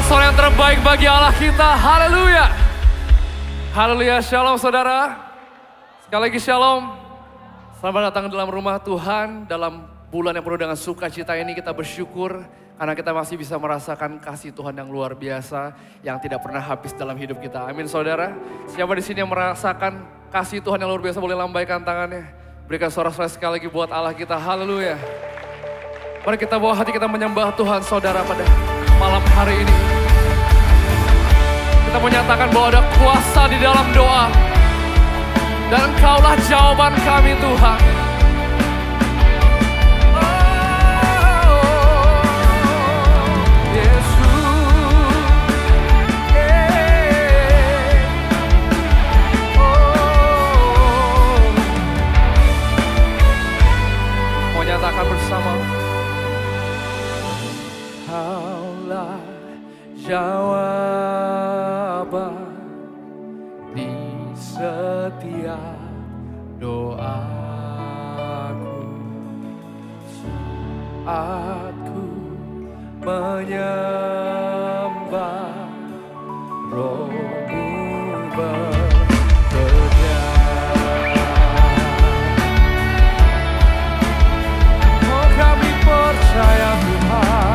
sorak-sorai yang terbaik bagi Allah kita. Haleluya. Haleluya, shalom saudara. Sekali lagi shalom. Selamat datang dalam rumah Tuhan. Dalam bulan yang penuh dengan sukacita ini kita bersyukur karena kita masih bisa merasakan kasih Tuhan yang luar biasa yang tidak pernah habis dalam hidup kita. Amin saudara. Siapa di sini yang merasakan kasih Tuhan yang luar biasa boleh lambaikan tangannya. Berikan sorak-sorai sekali lagi buat Allah kita. Haleluya. Mari kita bawa hati kita menyembah Tuhan saudara pada malam hari ini. Kita menyatakan bahwa ada kuasa di dalam doa. Dan Engkaulah jawaban kami Tuhan. Nyatakan bersama. Kaulah jawaban di setiap doaku saat ku menyembah Roh-Mu bekerja. Oh kami percaya Tuhan.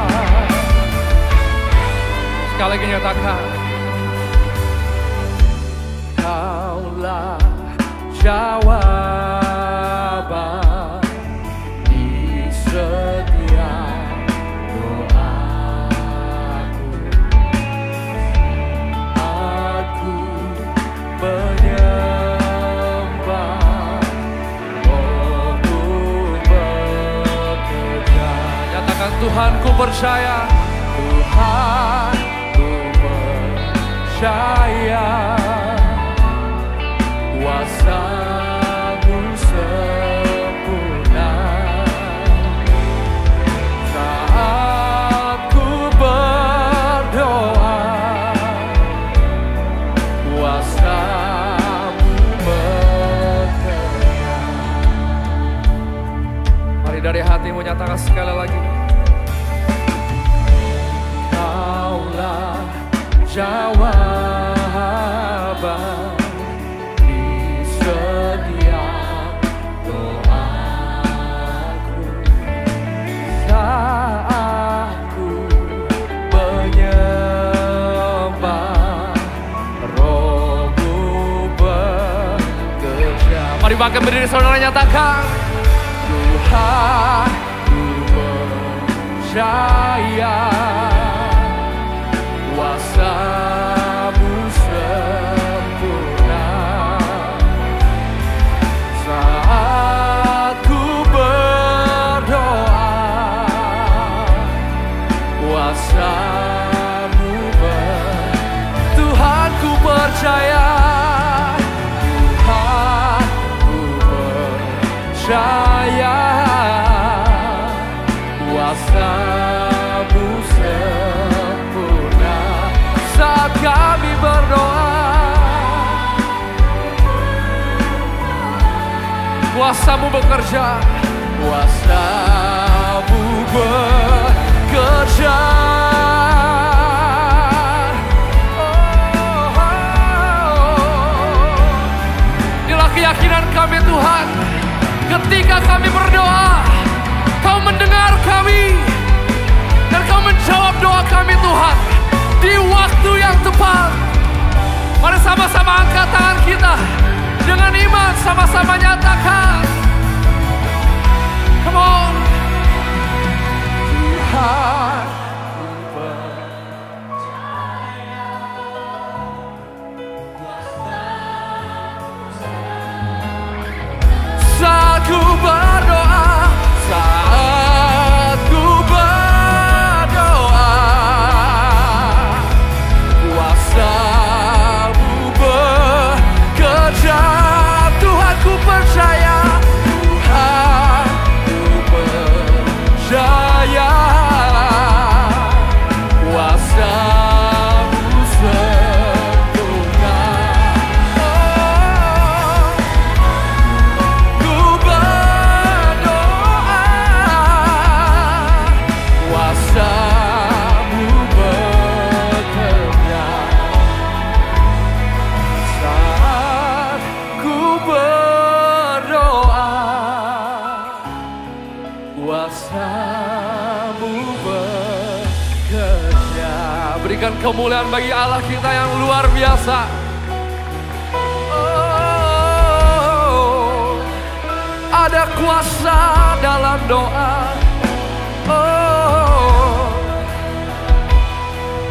Sekali lagi nyatakan. Kaulah jawaban di setiap doaku. Aku menyembah Roh-Mu bekerja. Nyatakan Tuhan ku percaya. Tuhan ku percaya. Kuasa-Mu sempurna saat ku berdoa. Kuasa-Mu bekerja. Mari dari hatimu nyatakan sekali lagi. Kaulah jawaban setiap doaku saat ku menyembah Roh-Mu bekerja. Mari bangkit berdiri saudara nyatakan. Tuhan ku percaya. Kuasa-Mu sempurna saat ku berdoa. Kuasa-Mu Tuhan ku percaya. Tuhan ku percaya. Kuasa-Mu sempurna saat kami berdoa. Kuasa-Mu bekerja. Kuasa-Mu bekerja. Inilah keyakinan kami Tuhan. Ketika kami berdoa, Kau mendengar kami. Dan Kau menjawab doa kami Tuhan. Di waktu yang tepat. Mari sama-sama angkat tangan kita. Dengan iman sama-sama nyatakan. Come on. Tuhan ku percaya. Saat ku berdoa. Saat ku berdoa. Kuasa-Mu bekerja. Tuhan ku percaya. Tuhan ku percaya. Ya, berikan kemuliaan bagi Allah kita yang luar biasa. Oh, ada kuasa dalam doa. Oh,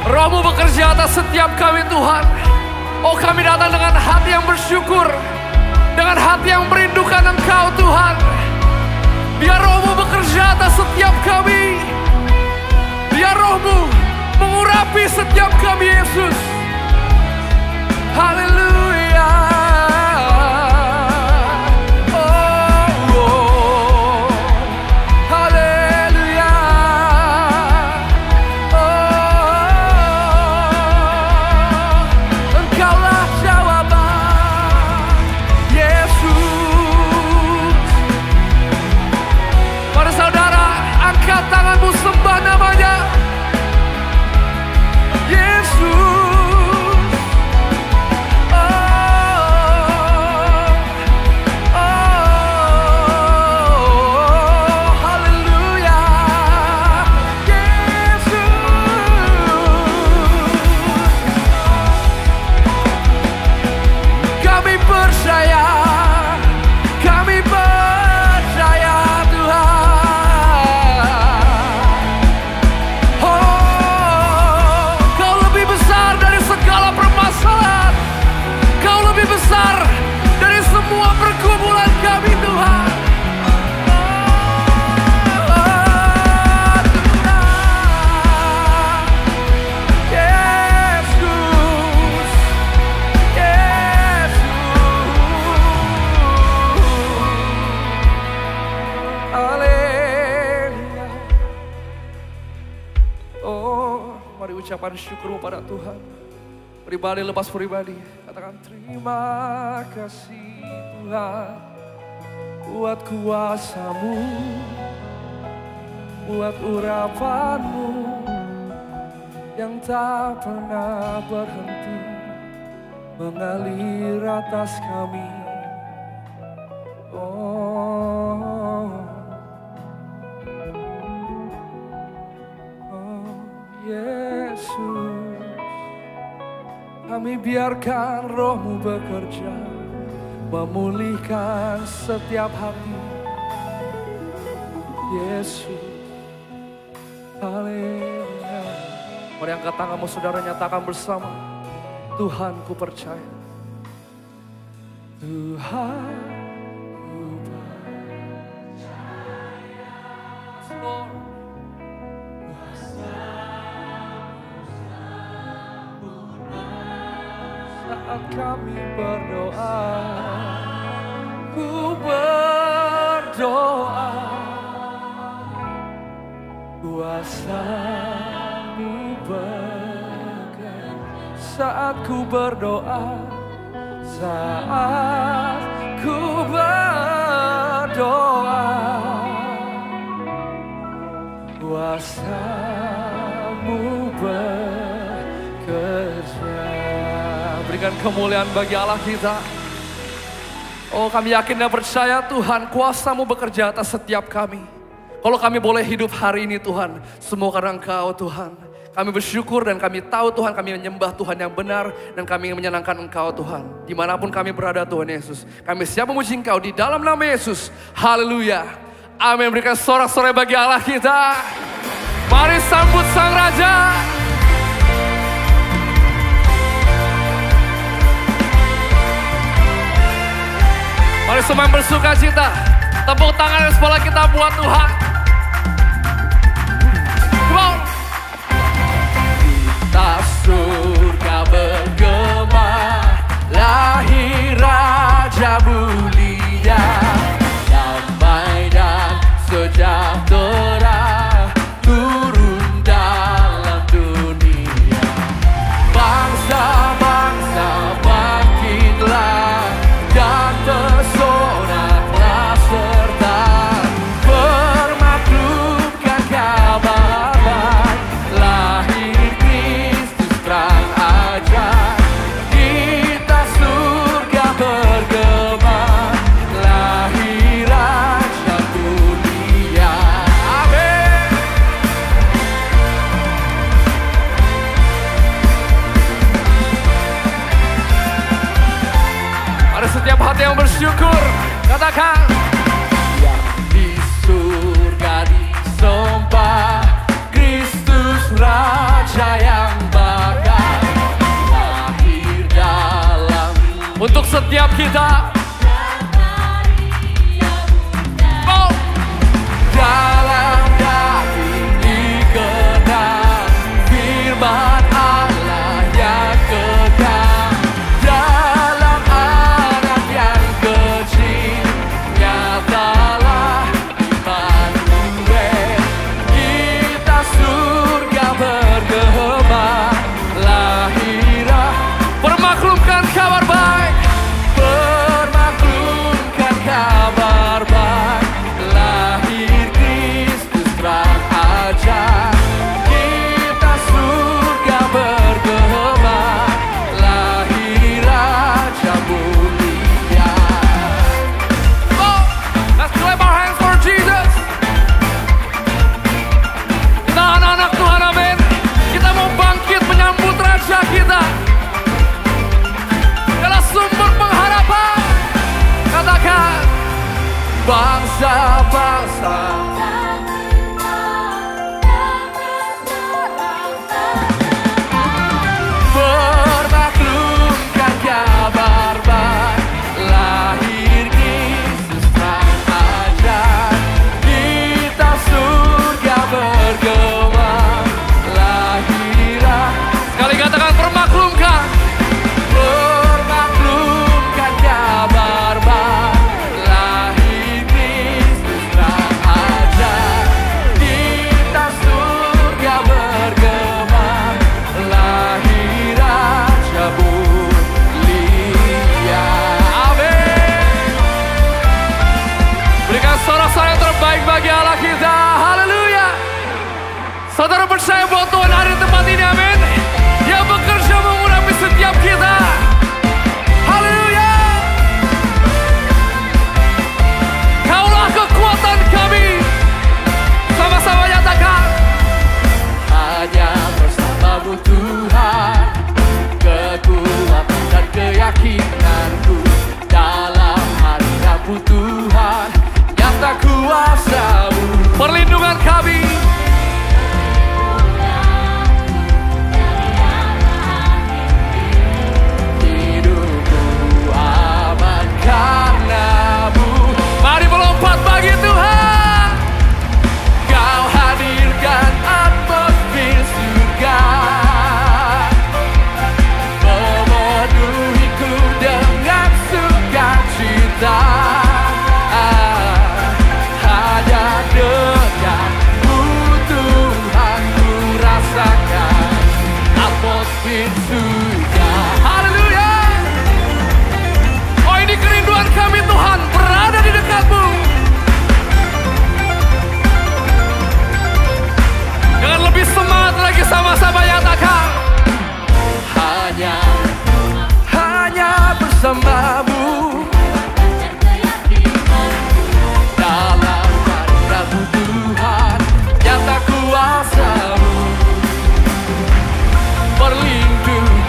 Roh-Mu bekerja atas setiap kami Tuhan. Oh, kami datang dengan hati yang bersyukur, dengan hati yang merindukan Engkau Tuhan. Biar Roh-Mu bekerja atas setiap kami. Biar Roh-Mu mengurapi setiap kami Yesus. Haleluya. Tanganmu sembah namanya Yesus. Haleluya Yesus. Kami percaya, kami percaya Tuhan. Besar dari semua pergumulan kami Tuhan. Yesus, Yesus. Haleluya. Oh, mari ucapan syukur pada Tuhan. Pribadi lepas pribadi, katakan terima kasih Tuhan buat kuasa-Mu, buat urapan-Mu yang tak pernah berhenti mengalir atas kami. Oh, Yesus. Kami biarkan Roh-Mu bekerja, memulihkan setiap hati. Yesus, haleluya. Mari angkat tanganmu saudara, nyatakan bersama. Tuhan, ku percaya. Tuhan, ku percaya. Saat kami berdoa, ku berdoa, kuasa-Mu bekerja. Saat ku berdoa, saat ku berdoa, kuasa-Mu bekerja. Berikan kemuliaan bagi Allah kita. Oh, kami yakin dan percaya Tuhan, kuasa-Mu bekerja atas setiap kami. Kalau kami boleh hidup hari ini Tuhan, semua karena Engkau Tuhan. Kami bersyukur dan kami tahu Tuhan, kami menyembah Tuhan yang benar. Dan kami ingin menyenangkan Engkau Tuhan. Dimanapun kami berada Tuhan Yesus, kami siap memuji Engkau di dalam nama Yesus. Haleluya. Amin. Berikan sorak-sorai bagi Allah kita. Mari sambut Sang Raja. Mari semua yang bersuka cita, tepuk tangan dan sebelah kita buat Tuhan. Come on. Kita surga bergema, lahir Raja mulia, damai dan sejahtera turun dalam dunia. Bangsa-bangsa bangkitlah dan tersoraklah serta bermata hati yang bersyukur. Katakan. Yang di surga disembah, Kristus Raja yang bakal lahir dalam. Untuk setiap kita. Oh. Dalam daging dikenal firman Allah yang kekal. Dalam anak yang kecil nyatalah Immanuel. Kita surga bergema lahirah. Permaklumkan kabar baik. Permaklumkan kabar baik. Lahir Kristus terang aja. Kita surga bergema lahir Raja mulia. Oh, let's clap our hands for Jesus. Kita anak-anak Tuhan, amin. Kita mau bangkit menyambut Raja kita. Adalah sumber pengharapan. Katakan. Bangsa-bangsa bermaklumkan kabar baik. Lahir Kristus terang ajar. Kita surga bergema lahirah. Sekali katakan permaklumkan. Permaklumkan kabar baik. Lahir Kristus terang ajar. Kita surga bergema lahir Raja mulia. Amin. Berikan sorak-sorai yang terbaik bagi Allah kita. Haleluya. Saudara percaya bahwa Tuhan ada di tempat ini, amin. Dia bekerja mengurapi setiap kita. Haleluya. Kaulah kekuatan kami. Sama-sama nyatakan. Hanya bersamamu Tuhan, kekuatan dan keyakinanku. Dalam hadiratmu Tuhan, nyata kuasa-Mu. Perlindungan kami. Hidupku aman karena-Mu. Mari melompat bagi Tuhan. Kau hadirkan atmosfer surga, memenuhiku dengan sukacita. Hanya denganmu Tuhan ku rasakan atmosfer surga. Haleluya. Oh, ini kerinduan kami Tuhan, berada di dekat-Mu. Dengan lebih semangat lagi, sama-sama nyatakan. Hanya bersama-Mu. Dalam hadirat-Mu Tuhan, nyata kuasa-Mu. Perlindungan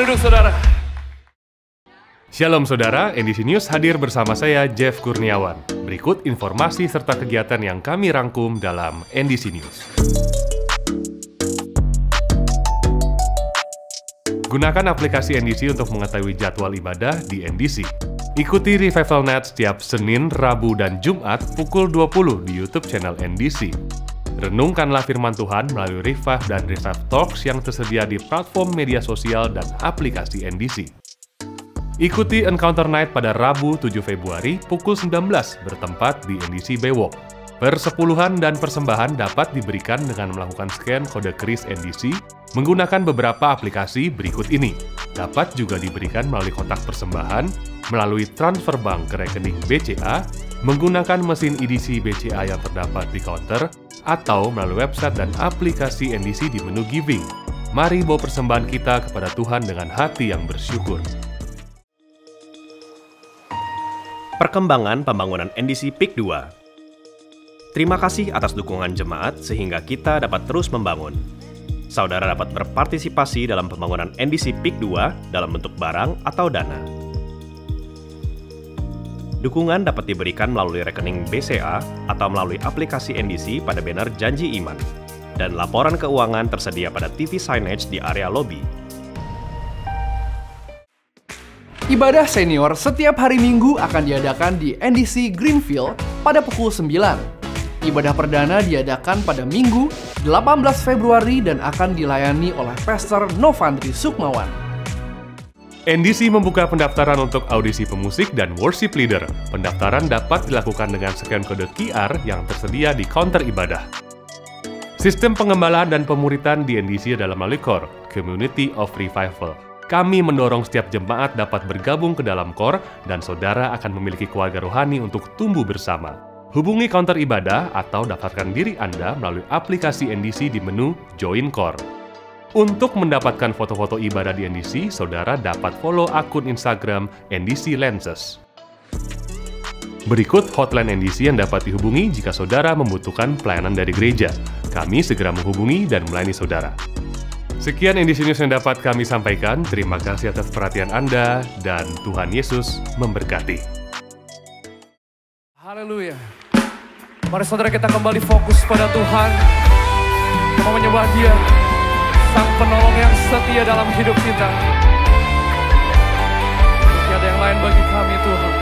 Silakan duduk saudara. Shalom saudara, NDC News hadir bersama saya Jeff Kurniawan. Berikut informasi serta kegiatan yang kami rangkum dalam NDC News. Gunakan aplikasi NDC untuk mengetahui jadwal ibadah di NDC. Ikuti Revival Night setiap Senin, Rabu, dan Jumat pukul 20 di YouTube channel NDC. Renungkanlah firman Tuhan melalui Revive dan Revive Talks yang tersedia di platform media sosial dan aplikasi NDC. Ikuti Encounter Night pada Rabu 7 Februari pukul 19 bertempat di NDC Baywalk. Persepuluhan dan persembahan dapat diberikan dengan melakukan scan kode kris NDC menggunakan beberapa aplikasi berikut ini. Dapat juga diberikan melalui kotak persembahan, melalui transfer bank ke rekening BCA, menggunakan mesin EDC BCA yang terdapat di counter, atau melalui website dan aplikasi NDC di menu Giving. Mari bawa persembahan kita kepada Tuhan dengan hati yang bersyukur. Perkembangan pembangunan NDC PIK 2. Terima kasih atas dukungan jemaat sehingga kita dapat terus membangun. Saudara dapat berpartisipasi dalam pembangunan NDC PIK 2 dalam bentuk barang atau dana. Dukungan dapat diberikan melalui rekening BCA atau melalui aplikasi NDC pada banner Janji Iman. Dan laporan keuangan tersedia pada TV signage di area lobi. Ibadah senior setiap hari Minggu akan diadakan di NDC Greenfield pada pukul 9. Ibadah perdana diadakan pada Minggu 18 Februari dan akan dilayani oleh Pastor Novandri Sukmawan. NDC membuka pendaftaran untuk audisi pemusik dan worship leader. Pendaftaran dapat dilakukan dengan scan kode QR yang tersedia di counter ibadah. Sistem pengembalaan dan pemuritan di NDC adalah melalui CORE, Community of Revival. Kami mendorong setiap jemaat dapat bergabung ke dalam CORE dan saudara akan memiliki keluarga rohani untuk tumbuh bersama. Hubungi counter ibadah atau daftarkan diri Anda melalui aplikasi NDC di menu Join CORE. Untuk mendapatkan foto-foto ibadah di NDC, saudara dapat follow akun Instagram NDC Lenses. Berikut hotline NDC yang dapat dihubungi jika saudara membutuhkan pelayanan dari gereja. Kami segera menghubungi dan melayani saudara. Sekian NDC News yang dapat kami sampaikan. Terima kasih atas perhatian Anda dan Tuhan Yesus memberkati. Haleluya. Mari saudara kita kembali fokus pada Tuhan. Kita menyembah Dia, Sang Penolong yang setia dalam hidup kita. Tidak ada yang lain bagi kami Tuhan.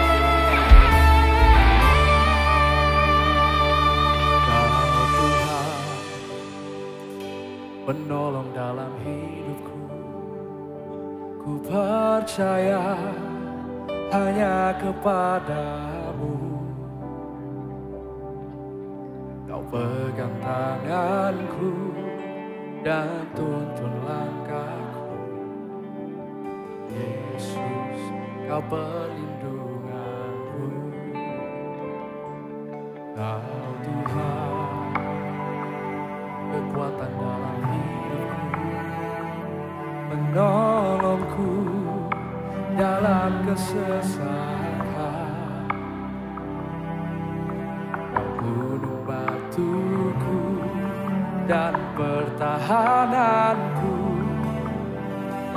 Kau Tuhan, penolong dalam hidupku. Ku percaya hanya kepadamu. Kau pegang tanganku dan tuntun langkahku. Yesus, Kau perlindunganku. Kau Tuhan, kekuatan dalam hidupku, menolongku dalam kesesakan. Kau gunung batuku dan pertahananku.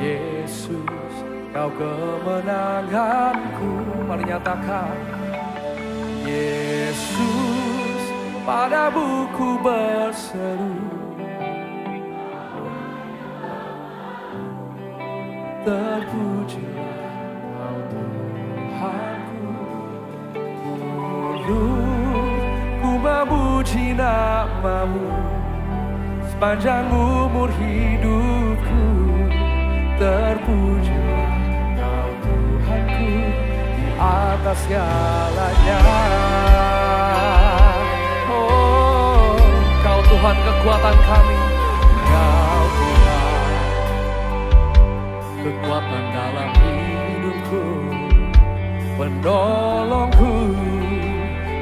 Yesus, Kau kemenanganku. Mari nyatakan. Yesus, padamu ku berseru. Terpujilah Kau Tuhanku. Ku memuji nama-Mu sepanjang umur hidupku. Terpujilah Kau Tuhanku di atas segalanya. Oh, Kau Tuhan kekuatan kami. Kau Tuhan kekuatan dalam hidupku, penolongku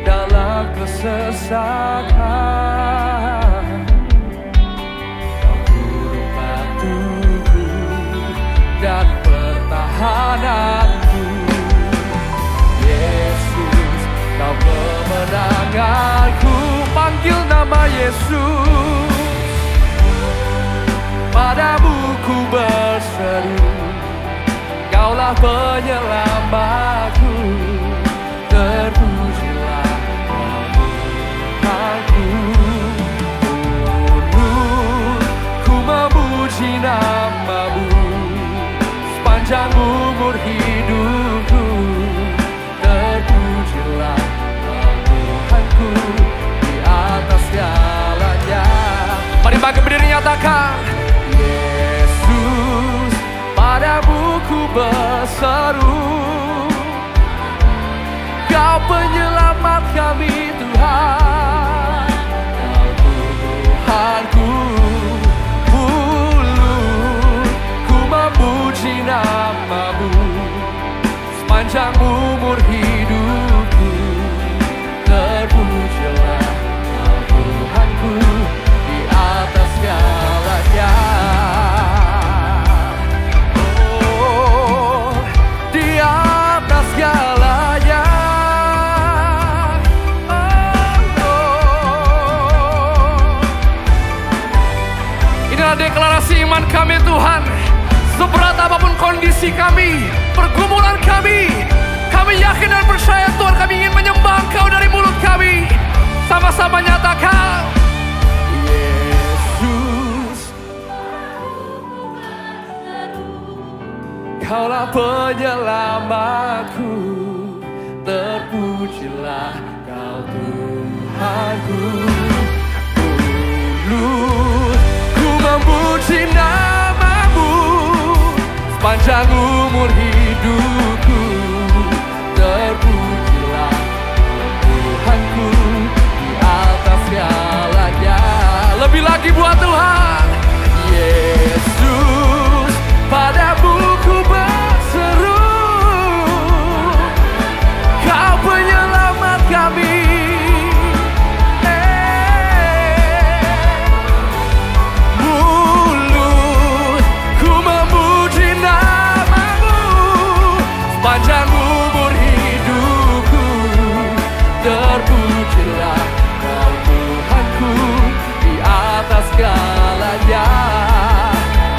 dalam kesesakan. Kau gunung batuku dan pertahananku. Yesus, Kau kemenanganku. Panggil nama Yesus, padamu ku berseru. Kaulah penyelamatku, terpujilah Tuhanku. Ku memuji nama-Mu sepanjang umur hidupku. Terpujilah Tuhanku di atas segalanya. Mari bangkit berdiri nyatakan, Yesus, padamu ku berseru. Kau penyelamat kami Tuhan, Kau Tuhanku. Ku memuji nama-Mu sepanjang umur hidupku. Terpujilah Tuhanku di atas segalanya. Oh, di atas segalanya. Inilah deklarasi iman kami Tuhan. Seberat apapun kondisi kami, pergumulan kami yakin dan percaya Tuhan, kami ingin menyembah Engkau dari mulut kami. Sama-sama nyatakan, Yesus, Kaulah penyelamatku, terpujilah Kau Tuhanku. Ku memuji nama-Mu sepanjang umur hidupku. Terpujilah Tuhanku di atas segalanya. Lebih lagi buat Tuhan, Yesus, padamu ku berseru. Kau penyelamat kami. Mulutku memuji nama-Mu sepanjang umur hidupku. Terpujilah Kau Tuhanku di atas segalanya.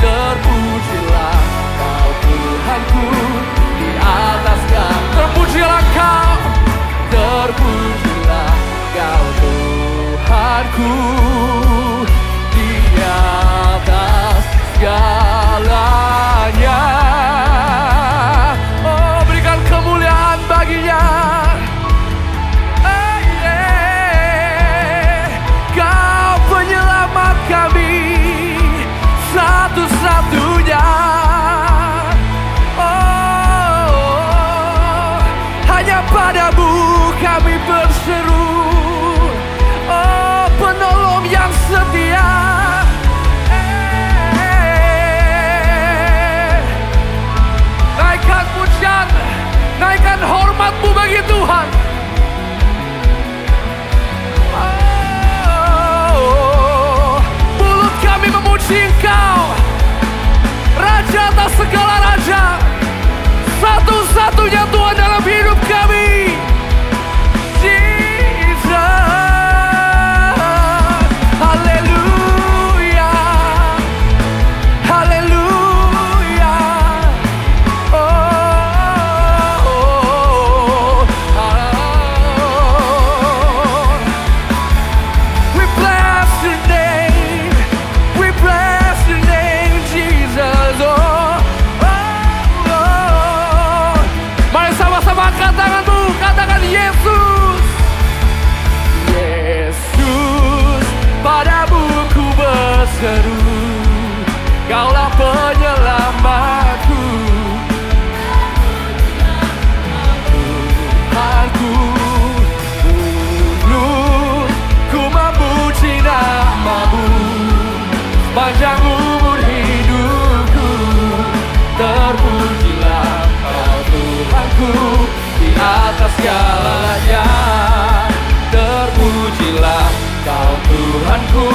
Terpujilah Kau Tuhanku di atas segalanya. Terpujilah Kau, terpujilah Kau Tuhanku di atas segalanya. Oh, berikan kemuliaan baginya. Kau penyelamat kami satu-satunya. Oh, hanya padamu kami berseru. Oh, penolong yang setia. Naikkan pujian, naikkan hormat-Mu bagi Tuhan. Oh, mulut kami memuji Engkau, Raja atas segala raja, satu-satunya Tuhan dalam hidup kami. Jesus, haleluya, haleluya. We bless your name, we bless your name, Jesus. Mari sama-sama angkat tanganmu, katakan Yesus. Yesus, padamu ku berseru. Kaulah penyelamatku. Tuhanku, ku memuji nama-Mu sepanjang umur hidupku. Terpujilah Kau Tuhanku di atas segalanya. Terpujilah Kau Tuhanku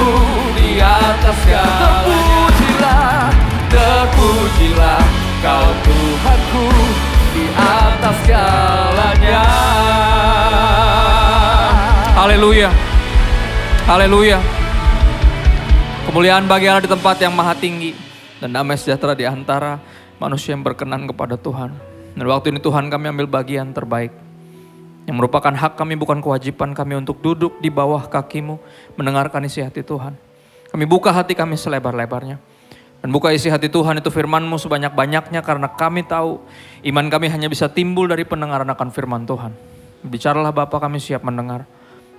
di atas segalanya. Terpujilah Kau Tuhanku di atas segalanya. Haleluya. Haleluya. Kemuliaan bagi Allah di tempat yang maha tinggi dan damai sejahtera di antara manusia yang berkenan kepada Tuhan. Dan waktu ini Tuhan kami ambil bagian terbaik. Yang merupakan hak kami, bukan kewajiban kami untuk duduk di bawah kaki-Mu, mendengarkan isi hati Tuhan. Kami buka hati kami selebar-lebarnya. Dan buka isi hati Tuhan itu firman-Mu sebanyak-banyaknya, karena kami tahu iman kami hanya bisa timbul dari pendengaran akan firman Tuhan. Bicaralah Bapa, kami siap mendengar.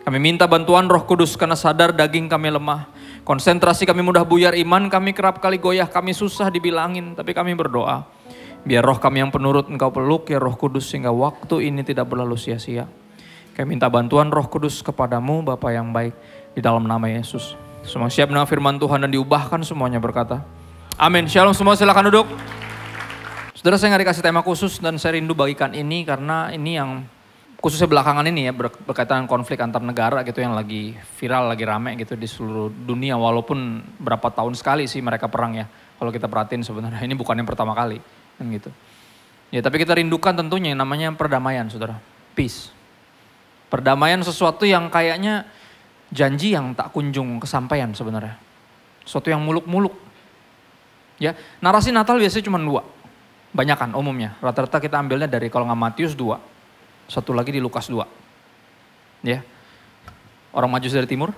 Kami minta bantuan Roh Kudus karena sadar daging kami lemah. Konsentrasi kami mudah buyar, iman kami kerap kali goyah, kami susah dibilangin, tapi kami berdoa. Biar roh kami yang penurut Engkau peluk ya Roh Kudus, sehingga waktu ini tidak berlalu sia-sia. Kami minta bantuan Roh Kudus kepadamu Bapa yang baik, di dalam nama Yesus. Semua siap dengan firman Tuhan dan diubahkan semuanya berkata, amin. Shalom semua, silakan duduk. Saudara, saya nggak dikasih tema khusus dan saya rindu bagikan ini karena ini yang khususnya belakangan ini ya, berkaitan konflik antar negara gitu yang lagi viral, lagi rame gitu di seluruh dunia. Walaupun berapa tahun sekali sih mereka perang ya. Kalau kita perhatiin sebenarnya ini bukan yang pertama kali kan gitu. Ya tapi kita rindukan tentunya yang namanya perdamaian, saudara. Peace. Perdamaian sesuatu yang kayaknya janji yang tak kunjung kesampaian sebenarnya. Sesuatu yang muluk-muluk. Ya, narasi Natal biasanya cuma 2. Banyakan umumnya. Rata-rata kita ambilnya dari kalau nggak Matius 2. Satu lagi di Lukas 2. Ya. Orang Majus dari timur.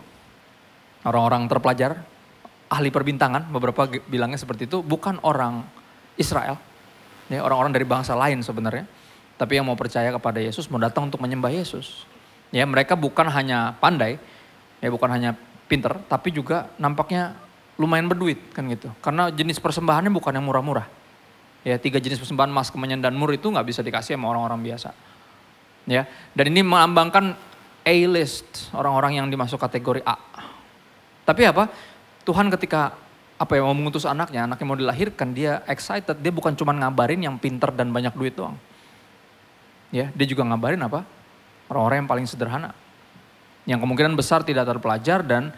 Orang-orang terpelajar. Ahli perbintangan. Beberapa bilangnya seperti itu. Bukan orang Israel. Ya, orang-orang dari bangsa lain sebenarnya. Tapi yang mau percaya kepada Yesus. Mau datang untuk menyembah Yesus. Ya, mereka bukan hanya pandai. Ya, bukan hanya pinter. Tapi juga nampaknya lumayan berduit kan gitu. Karena jenis persembahannya bukan yang murah-murah. Ya, 3 jenis persembahan emas, kemenyan, dan mur itu nggak bisa dikasih sama orang-orang biasa. Ya, dan ini melambangkan A-list, orang-orang yang dimasuk kategori A. Tapi apa? Tuhan ketika mau mengutus anaknya mau dilahirkan, dia excited, dia bukan cuma ngabarin yang pinter dan banyak duit doang. Ya, dia juga ngabarin apa? Orang-orang yang paling sederhana. Yang kemungkinan besar tidak terpelajar dan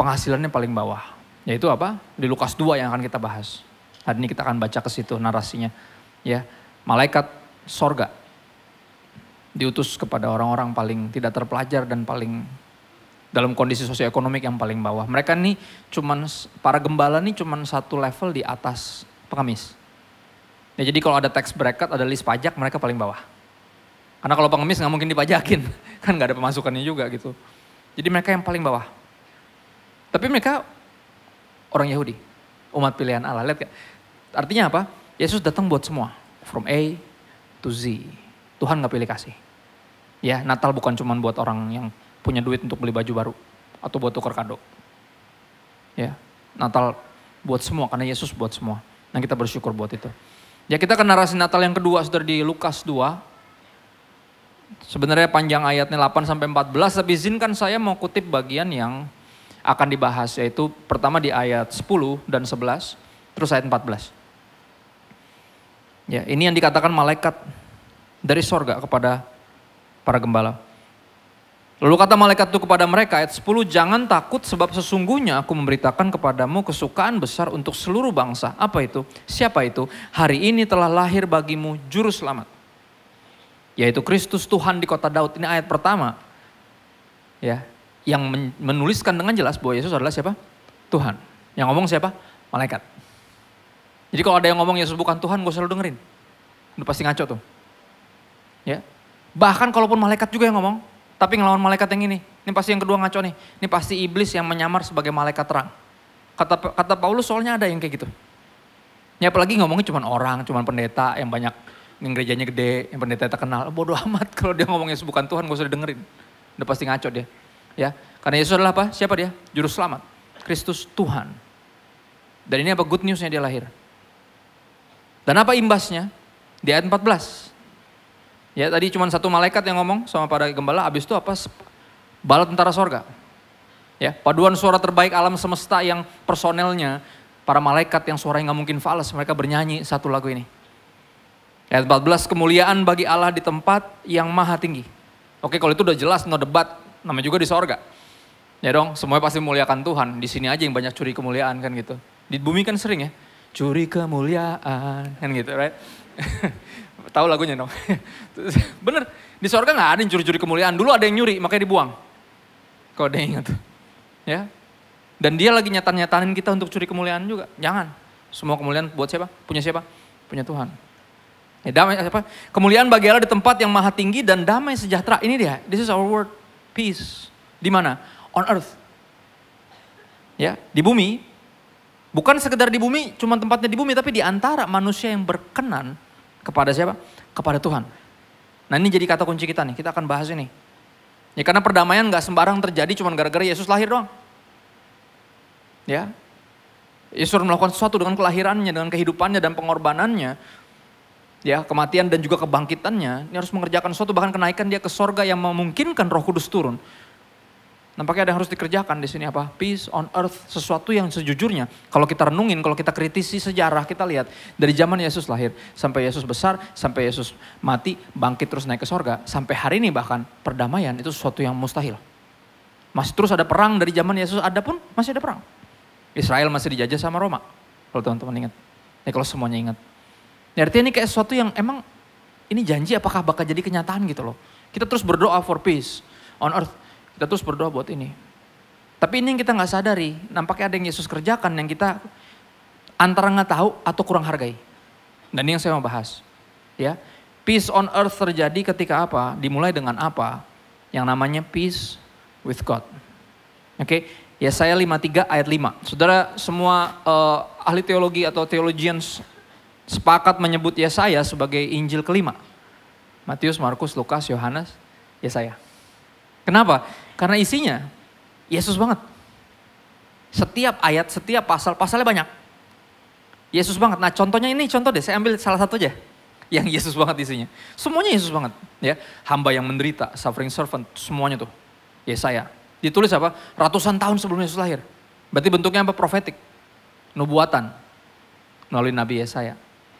penghasilannya paling bawah. Yaitu apa? Di Lukas 2 yang akan kita bahas. Hari ini kita akan baca ke situ narasinya. Ya, malaikat sorga diutus kepada orang-orang paling tidak terpelajar dan paling dalam kondisi sosioekonomik yang paling bawah. Mereka nih para gembala nih cuman satu level di atas pengemis. Ya, jadi kalau ada tax bracket, ada list pajak, mereka paling bawah. Karena kalau pengemis nggak mungkin dipajakin, kan nggak ada pemasukannya juga gitu. Jadi mereka yang paling bawah. Tapi mereka orang Yahudi, umat pilihan Allah. Lihat gak? Artinya apa? Yesus datang buat semua, from A to Z. Tuhan gak pilih kasih. Ya, Natal bukan cuma buat orang yang punya duit untuk beli baju baru atau buat tukar kado. Ya, Natal buat semua karena Yesus buat semua. Dan kita bersyukur buat itu. Ya, kita ke narasi Natal yang kedua, saudara, di Lukas 2. Sebenarnya panjang ayatnya 8 sampai 14, tapi izinkan saya mau kutip bagian yang akan dibahas, yaitu pertama di ayat 10 dan 11, terus ayat 14. Ya, ini yang dikatakan malaikat dari sorga kepada para gembala. Lalu kata malaikat itu kepada mereka, ayat 10, jangan takut sebab sesungguhnya aku memberitakan kepadamu kesukaan besar untuk seluruh bangsa. Apa itu? Siapa itu? Hari ini telah lahir bagimu juru selamat, yaitu Kristus Tuhan di kota Daud. Ini ayat pertama. Ya, yang menuliskan dengan jelas bahwa Yesus adalah siapa? Tuhan. Yang ngomong siapa? Malaikat. Jadi kalau ada yang ngomong Yesus bukan Tuhan, gak usah lu dengerin. Udah pasti ngaco tuh. Ya. Bahkan kalaupun malaikat juga yang ngomong, tapi ngelawan malaikat yang ini pasti yang kedua ngaco nih. Ini pasti iblis yang menyamar sebagai malaikat terang. Kata Paulus soalnya ada yang kayak gitu. Ya apalagi ngomongnya cuma orang, cuma pendeta yang banyak, yang gerejanya gede, yang pendeta terkenal. Bodoh amat kalau dia ngomong Yesus bukan Tuhan, gak usah didengerin. Udah pasti ngaco dia. Ya, karena Yesus adalah apa? Siapa dia? Juru selamat. Kristus Tuhan. Dan ini apa good newsnya dia lahir. Dan apa imbasnya? Di ayat 14. Ya tadi cuma satu malaikat yang ngomong sama para gembala, habis itu apa? Bala tentara sorga. Ya, paduan suara terbaik alam semesta yang personelnya para malaikat yang suaranya nggak mungkin fals, mereka bernyanyi satu lagu ini. Ayat 14, kemuliaan bagi Allah di tempat yang maha tinggi. Oke, kalau itu udah jelas, no debat, namanya juga di sorga. Ya dong, semuanya pasti memuliakan Tuhan. Di sini aja yang banyak curi kemuliaan kan gitu. Di bumi kan sering ya, curi kemuliaan kan gitu, right? Tahu lagunya dong. Bener, di sorga nggak ada yang curi-curi kemuliaan. Dulu ada yang nyuri, makanya dibuang. Kalau ada yang ingat tuh. Ya. Dan dia lagi nyatan-nyatanin kita untuk curi kemuliaan juga. Jangan. Semua kemuliaan buat siapa? Punya siapa? Punya Tuhan. Ya, damai apa? Kemuliaan bagi Allah di tempat yang maha tinggi dan damai sejahtera. Ini dia, this is our word, peace. Di mana? On earth. Ya, di bumi. Bukan sekedar di bumi, cuma tempatnya di bumi, tapi di antara manusia yang berkenan kepada siapa? Kepada Tuhan. Nah ini jadi kata kunci kita nih, kita akan bahas ini. Ya karena perdamaian gak sembarang terjadi cuma gara-gara Yesus lahir doang. Ya, Yesus melakukan sesuatu dengan kelahirannya, dengan kehidupannya dan pengorbanannya. Ya, kematian dan juga kebangkitannya. Ini harus mengerjakan sesuatu, bahkan kenaikan dia ke sorga yang memungkinkan Roh Kudus turun. Nampaknya ada yang harus dikerjakan di sini apa? Peace on earth, sesuatu yang sejujurnya. Kalau kita renungin, kalau kita kritisi sejarah, kita lihat dari zaman Yesus lahir sampai Yesus besar, sampai Yesus mati, bangkit terus naik ke sorga, sampai hari ini bahkan perdamaian itu sesuatu yang mustahil. Masih terus ada perang dari zaman Yesus ada pun masih ada perang. Israel masih dijajah sama Roma. Kalau teman-teman ingat. Ya kalau semuanya ingat. Ya, artinya ini kayak sesuatu yang emang ini janji apakah bakal jadi kenyataan gitu loh. Kita terus berdoa for peace on earth. Kita terus berdoa buat ini. Tapi ini yang kita gak sadari. Nampaknya ada yang Yesus kerjakan yang kita antara gak tahu atau kurang hargai. Dan ini yang saya mau bahas. Ya, peace on earth terjadi ketika apa? Dimulai dengan apa? Yang namanya peace with God. Oke, Yesaya 53 ayat 5. Saudara semua ahli teologi atau theologians sepakat menyebut Yesaya sebagai Injil kelima. Matius, Markus, Lukas, Yohanes, Yesaya. Kenapa? Karena isinya Yesus banget. Setiap ayat, setiap pasal, pasalnya banyak. Yesus banget. Nah contohnya ini, contoh deh, saya ambil salah satu aja. Yang Yesus banget isinya. Semuanya Yesus banget. Ya, hamba yang menderita, suffering servant, semuanya tuh. Yesaya. Ditulis apa? Ratusan tahun sebelum Yesus lahir. Berarti bentuknya apa? Profetik. Nubuatan. Melalui Nabi Yesaya.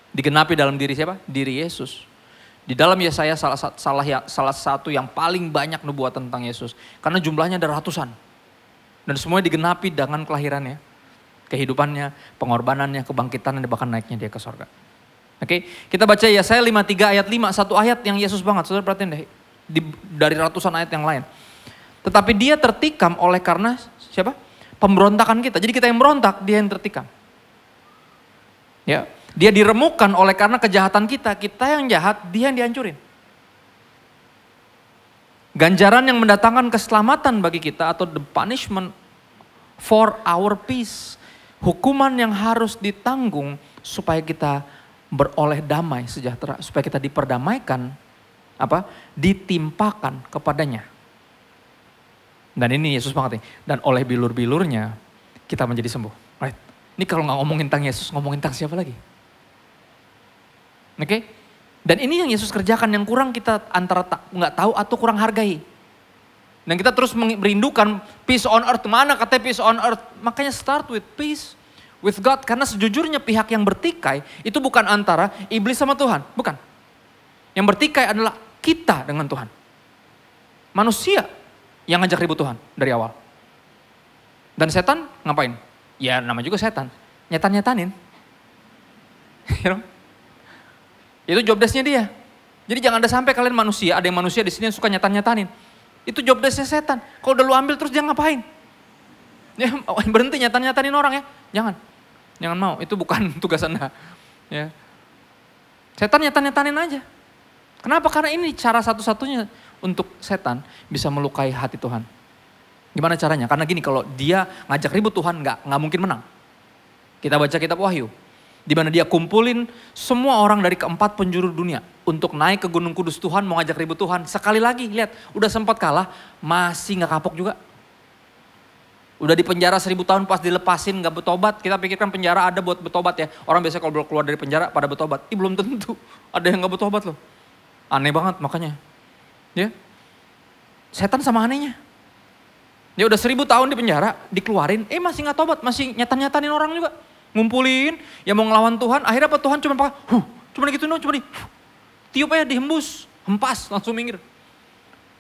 Digenapi dalam diri siapa? Diri Yesus. Di dalam Yesaya salah satu yang paling banyak nubuatan tentang Yesus. Karena jumlahnya ada ratusan. Dan semuanya digenapi dengan kelahirannya. Kehidupannya, pengorbanannya, kebangkitannya, bahkan naiknya dia ke sorga. Oke, kita baca Yesaya 53 ayat 5. Satu ayat yang Yesus banget. Saudara perhatiin deh. Dari ratusan ayat yang lain. Tetapi dia tertikam oleh karena siapa? Pemberontakan kita. Jadi kita yang berontak, dia yang tertikam. Ya. Dia diremukkan oleh karena kejahatan kita. Kita yang jahat, dia yang dihancurin. Ganjaran yang mendatangkan keselamatan bagi kita atau the punishment for our peace. Hukuman yang harus ditanggung supaya kita beroleh damai sejahtera. Supaya kita diperdamaikan, ditimpakan kepadanya. Dan ini Yesus banget nih. Dan oleh bilur-bilurnya kita menjadi sembuh. Right. Ini kalau nggak ngomongin tentang Yesus, ngomongin tentang siapa lagi? Oke, dan ini yang Yesus kerjakan yang kurang kita antara nggak tahu atau kurang hargai. Dan kita terus merindukan peace on earth. Mana katanya peace on earth? Makanya start with peace with God. Karena sejujurnya pihak yang bertikai itu bukan antara iblis sama Tuhan. Bukan. Yang bertikai adalah kita dengan Tuhan. Manusia yang ngajak ribut Tuhan dari awal. Dan setan ngapain? Ya nama juga setan. Nyetan-nyetanin. Itu job desk-nya dia. Jadi jangan ada sampai kalian manusia, ada yang manusia di sini yang suka nyatan-nyatanin. Itu job desk-nya setan. Kalau udah lu ambil terus dia ngapain? Ya berhenti nyatan-nyatanin orang ya. Jangan. Jangan mau, itu bukan tugas Anda. Ya. Setan nyatan-nyatanin aja. Kenapa? Karena ini cara satu-satunya untuk setan bisa melukai hati Tuhan. Gimana caranya? Karena gini, kalau dia ngajak ribut Tuhan nggak mungkin menang. Kita baca kitab Wahyu. Di mana dia kumpulin semua orang dari keempat penjuru dunia untuk naik ke Gunung Kudus Tuhan, mau ngajak ribut Tuhan. Sekali lagi, lihat, udah sempat kalah, masih nggak kapok juga. Udah di penjara 1000 tahun pas dilepasin nggak bertobat. Kita pikirkan penjara ada buat bertobat ya. Orang biasanya kalau keluar dari penjara pada bertobat. Belum tentu. Ada yang nggak bertobat loh. Aneh banget makanya. Ya, setan sama anehnya. Ya udah 1000 tahun di penjara, dikeluarin, masih nggak tobat, masih nyatan-nyatanin orang juga. Ngumpulin, yang mau ngelawan Tuhan, akhirnya apa Tuhan cuma pakai, cuma gitu no, cuma tiup aja dihembus, hempas, langsung minggir.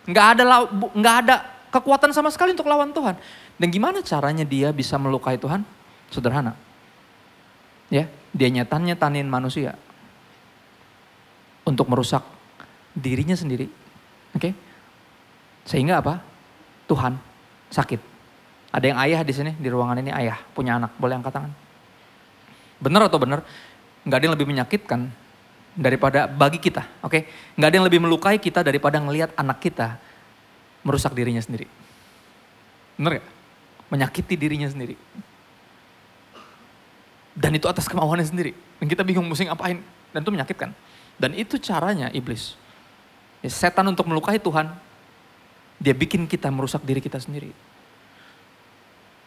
Nggak ada kekuatan sama sekali untuk lawan Tuhan. Dan gimana caranya dia bisa melukai Tuhan? Sederhana. Ya, dia nyatan-nyatanin manusia untuk merusak dirinya sendiri. Oke? Sehingga apa? Tuhan sakit. Ada yang ayah di sini, di ruangan ini ayah, punya anak, boleh angkat tangan. Benar atau benar? Nggak ada yang lebih menyakitkan daripada bagi kita, oke? Nggak ada yang lebih melukai kita daripada ngelihat anak kita merusak dirinya sendiri. Bener gak? Menyakiti dirinya sendiri. Dan itu atas kemauannya sendiri. Dan kita bingung mesti ngapain. Dan itu menyakitkan. Dan itu caranya iblis. Ya, setan untuk melukai Tuhan, dia bikin kita merusak diri kita sendiri.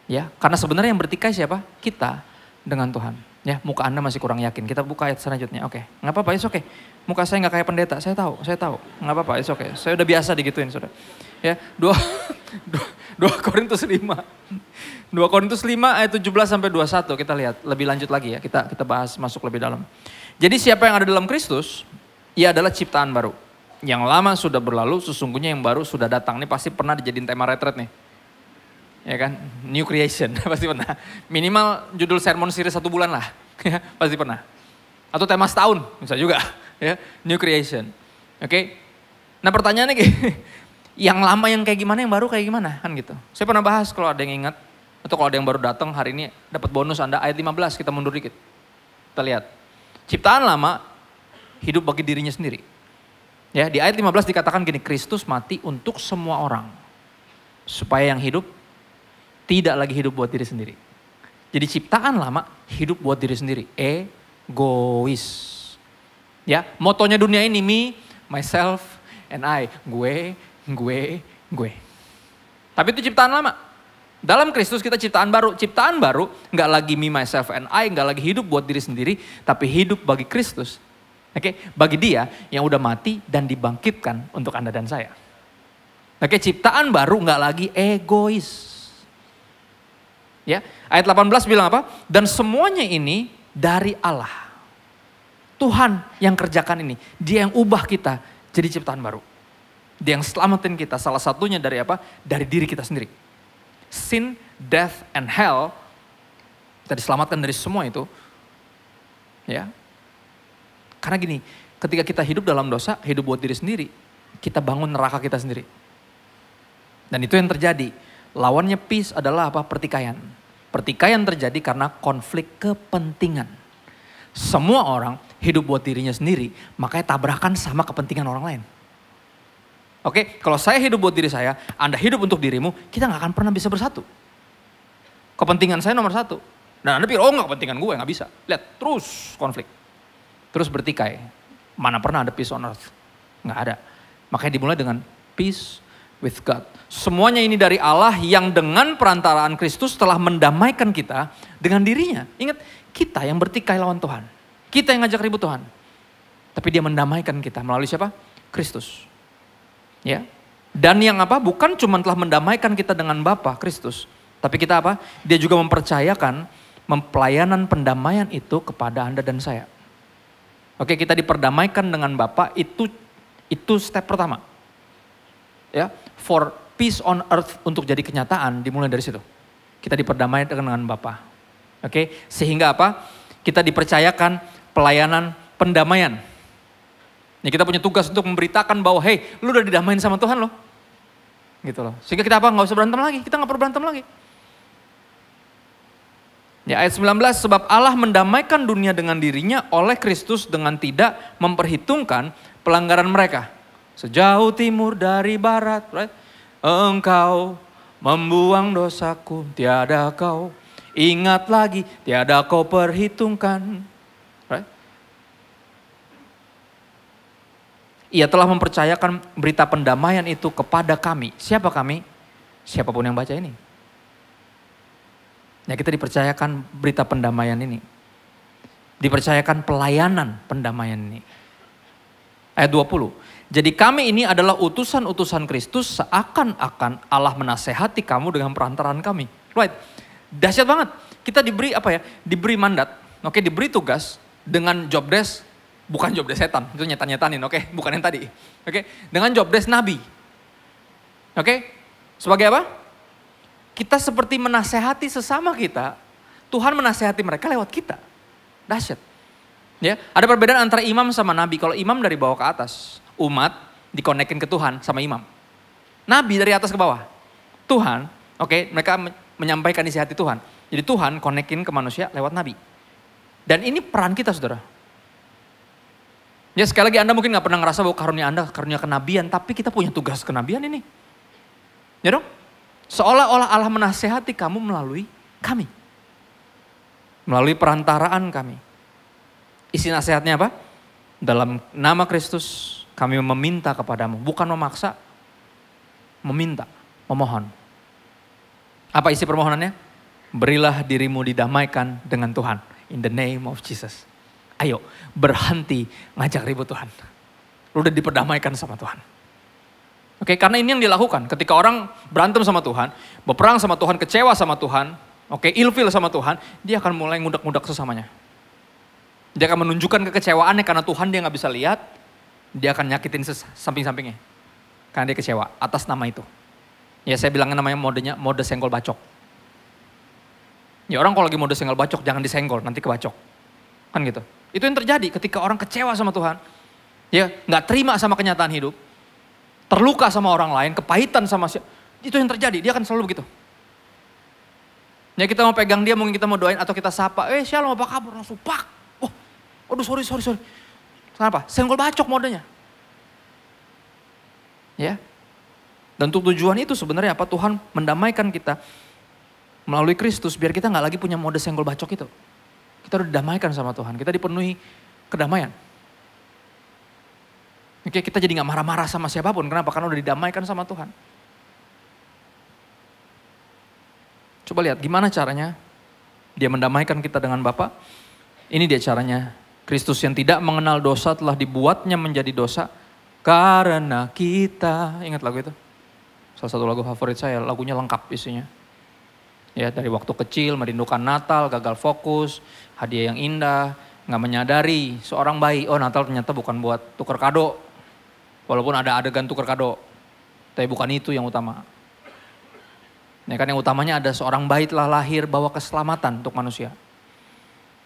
Ya, karena sebenarnya yang bertikai siapa? Kita dengan Tuhan. Ya, muka Anda masih kurang yakin. Kita buka ayat selanjutnya. Oke, nggak apa-apa, it's okay. Muka saya nggak kayak pendeta, saya tahu. Nggak apa-apa, it's okay. Saya udah biasa digituin, saudara. Ya, 2 Korintus 5. 2 Korintus 5 ayat 17 sampai 21 kita lihat lebih lanjut lagi ya. Kita bahas masuk lebih dalam. Jadi siapa yang ada dalam Kristus, ia adalah ciptaan baru. Yang lama sudah berlalu, sesungguhnya yang baru sudah datang. Ini pasti pernah dijadiin tema retret nih. Ya kan, new creation, pasti pernah. Minimal judul sermon series 1 bulan lah, ya, pasti pernah. Atau tema setahun, bisa juga, ya, new creation. Oke, nah pertanyaannya gini, yang lama yang kayak gimana, yang baru kayak gimana, kan gitu. Saya pernah bahas kalau ada yang ingat, atau kalau ada yang baru datang hari ini dapat bonus Anda ayat 15, kita mundur dikit. Kita lihat, ciptaan lama hidup bagi dirinya sendiri. Ya, di ayat 15 dikatakan gini, Kristus mati untuk semua orang, supaya yang hidup tidak lagi hidup buat diri sendiri. Jadi ciptaan lama hidup buat diri sendiri. Egois. Ya, motonya dunia ini me, myself, and I. Gue. Tapi itu ciptaan lama. Dalam Kristus kita ciptaan baru. Ciptaan baru nggak lagi me, myself, and I. Nggak lagi hidup buat diri sendiri. Tapi hidup bagi Kristus. Oke, bagi dia yang udah mati dan dibangkitkan untuk Anda dan saya. Oke, ciptaan baru nggak lagi egois. Ya, ayat 18 bilang apa? Dan semuanya ini dari Allah. Tuhan yang kerjakan ini. Dia yang ubah kita jadi ciptaan baru. Dia yang selamatin kita. Salah satunya dari apa? Dari diri kita sendiri. Sin, death, and hell. Kita diselamatkan dari semua itu. Ya. Karena gini, ketika kita hidup dalam dosa, hidup buat diri sendiri, kita bangun neraka kita sendiri. Dan itu yang terjadi. Lawannya peace adalah apa? Pertikaian. Pertikaian terjadi karena konflik kepentingan. Semua orang hidup buat dirinya sendiri, makanya tabrakan sama kepentingan orang lain. Oke, kalau saya hidup buat diri saya, Anda hidup untuk dirimu, kita gak akan pernah bisa bersatu. Kepentingan saya nomor 1. Dan Anda pikir, oh gak kepentingan gue, gak bisa. Lihat, terus konflik. Terus bertikai. Mana pernah ada peace on earth? Gak ada. Makanya dimulai dengan peace with God. Semuanya ini dari Allah yang dengan perantaraan Kristus telah mendamaikan kita dengan dirinya. Ingat, kita yang bertikai lawan Tuhan. Kita yang ngajak ribut Tuhan. Tapi dia mendamaikan kita melalui siapa? Kristus. Ya. Dan yang apa? Bukan cuma telah mendamaikan kita dengan Bapa Kristus. Tapi kita apa? Dia juga mempercayakan pelayanan pendamaian itu kepada Anda dan saya. Oke, kita diperdamaikan dengan Bapa, itu step pertama. Ya, for peace on earth untuk jadi kenyataan dimulai dari situ. Kita diperdamaikan dengan Bapa. Oke, sehingga apa? Kita dipercayakan pelayanan pendamaian. Nih, kita punya tugas untuk memberitakan bahwa hey, lu udah didamain sama Tuhan loh. Gitu loh. Sehingga kita apa? Nggak usah berantem lagi. Kita nggak perlu berantem lagi. Ya, ayat 19, sebab Allah mendamaikan dunia dengan dirinya oleh Kristus dengan tidak memperhitungkan pelanggaran mereka. Sejauh timur dari barat, right? Engkau membuang dosaku, tiada kau ingat lagi, tiada kau perhitungkan. Right? Ia telah mempercayakan berita pendamaian itu kepada kami. Siapa kami? Siapapun yang baca ini. Ya, kita dipercayakan berita pendamaian ini. Dipercayakan pelayanan pendamaian ini. Ayat 20. Jadi kami ini adalah utusan-utusan Kristus seakan-akan Allah menasehati kamu dengan perantaraan kami. Right. Dahsyat banget. Kita diberi apa ya? Diberi mandat. Oke, diberi tugas dengan job desk. Bukan job desk setan. Itu nyetan-nyetanin. Oke, bukan yang tadi. Oke, dengan job desk nabi. Oke, sebagai apa? Kita seperti menasehati sesama kita. Tuhan menasehati mereka lewat kita. Dahsyat. Ya, ada perbedaan antara imam sama nabi. Kalau imam dari bawah ke atas, umat dikonekin ke Tuhan sama imam. Nabi dari atas ke bawah. Tuhan, oke, mereka menyampaikan isi hati Tuhan. Jadi Tuhan konekin ke manusia lewat nabi. Dan ini peran kita, saudara. Ya sekali lagi Anda mungkin gak pernah ngerasa bahwa karunia Anda karunia kenabian, tapi kita punya tugas kenabian ini. Ya dong? Seolah-olah Allah menasehati kamu melalui kami. Melalui perantaraan kami. Isi nasihatnya apa? Dalam nama Kristus kami meminta kepadamu, bukan memaksa, meminta, memohon. Apa isi permohonannya? Berilah dirimu didamaikan dengan Tuhan. In the name of Jesus. Ayo berhenti ngajak ribut Tuhan. Lu udah diperdamaikan sama Tuhan. Oke, karena ini yang dilakukan. Ketika orang berantem sama Tuhan, berperang sama Tuhan, kecewa sama Tuhan, oke, ilfil sama Tuhan, dia akan mulai ngudak-ngudak sesamanya. Dia akan menunjukkan kekecewaannya karena Tuhan dia gak bisa lihat, dia akan nyakitin samping-sampingnya. Karena dia kecewa atas nama itu. Ya saya bilangnya namanya mode senggol bacok. Ya orang kalau lagi mode senggol bacok jangan disenggol, nanti kebacok. Kan gitu. Itu yang terjadi ketika orang kecewa sama Tuhan. Ya gak terima sama kenyataan hidup. Terluka sama orang lain, kepahitan sama siapa. Itu yang terjadi, dia akan selalu begitu. Ya kita mau pegang dia, mungkin kita mau doain atau kita sapa. Shalom apa kabar? Langsung pak. Aduh sorry. Kenapa? Senggol bacok modenya. Ya. Dan untuk tujuan itu sebenarnya apa? Tuhan mendamaikan kita melalui Kristus biar kita gak lagi punya mode senggol bacok itu. Kita udah didamaikan sama Tuhan. Kita dipenuhi kedamaian. Oke, kita jadi gak marah-marah sama siapapun. Kenapa? Karena udah didamaikan sama Tuhan. Coba lihat gimana caranya dia mendamaikan kita dengan Bapa. Ini dia caranya. Kristus yang tidak mengenal dosa telah dibuatnya menjadi dosa karena kita. Ingat lagu itu? Salah satu lagu favorit saya, lagunya lengkap isinya. Ya, dari waktu kecil merindukan Natal, gagal fokus, hadiah yang indah, gak menyadari seorang bayi, oh Natal ternyata bukan buat tukar kado. Walaupun ada adegan tukar kado, tapi bukan itu yang utama. Ya kan yang utamanya ada seorang bayi telah lahir bawa keselamatan untuk manusia.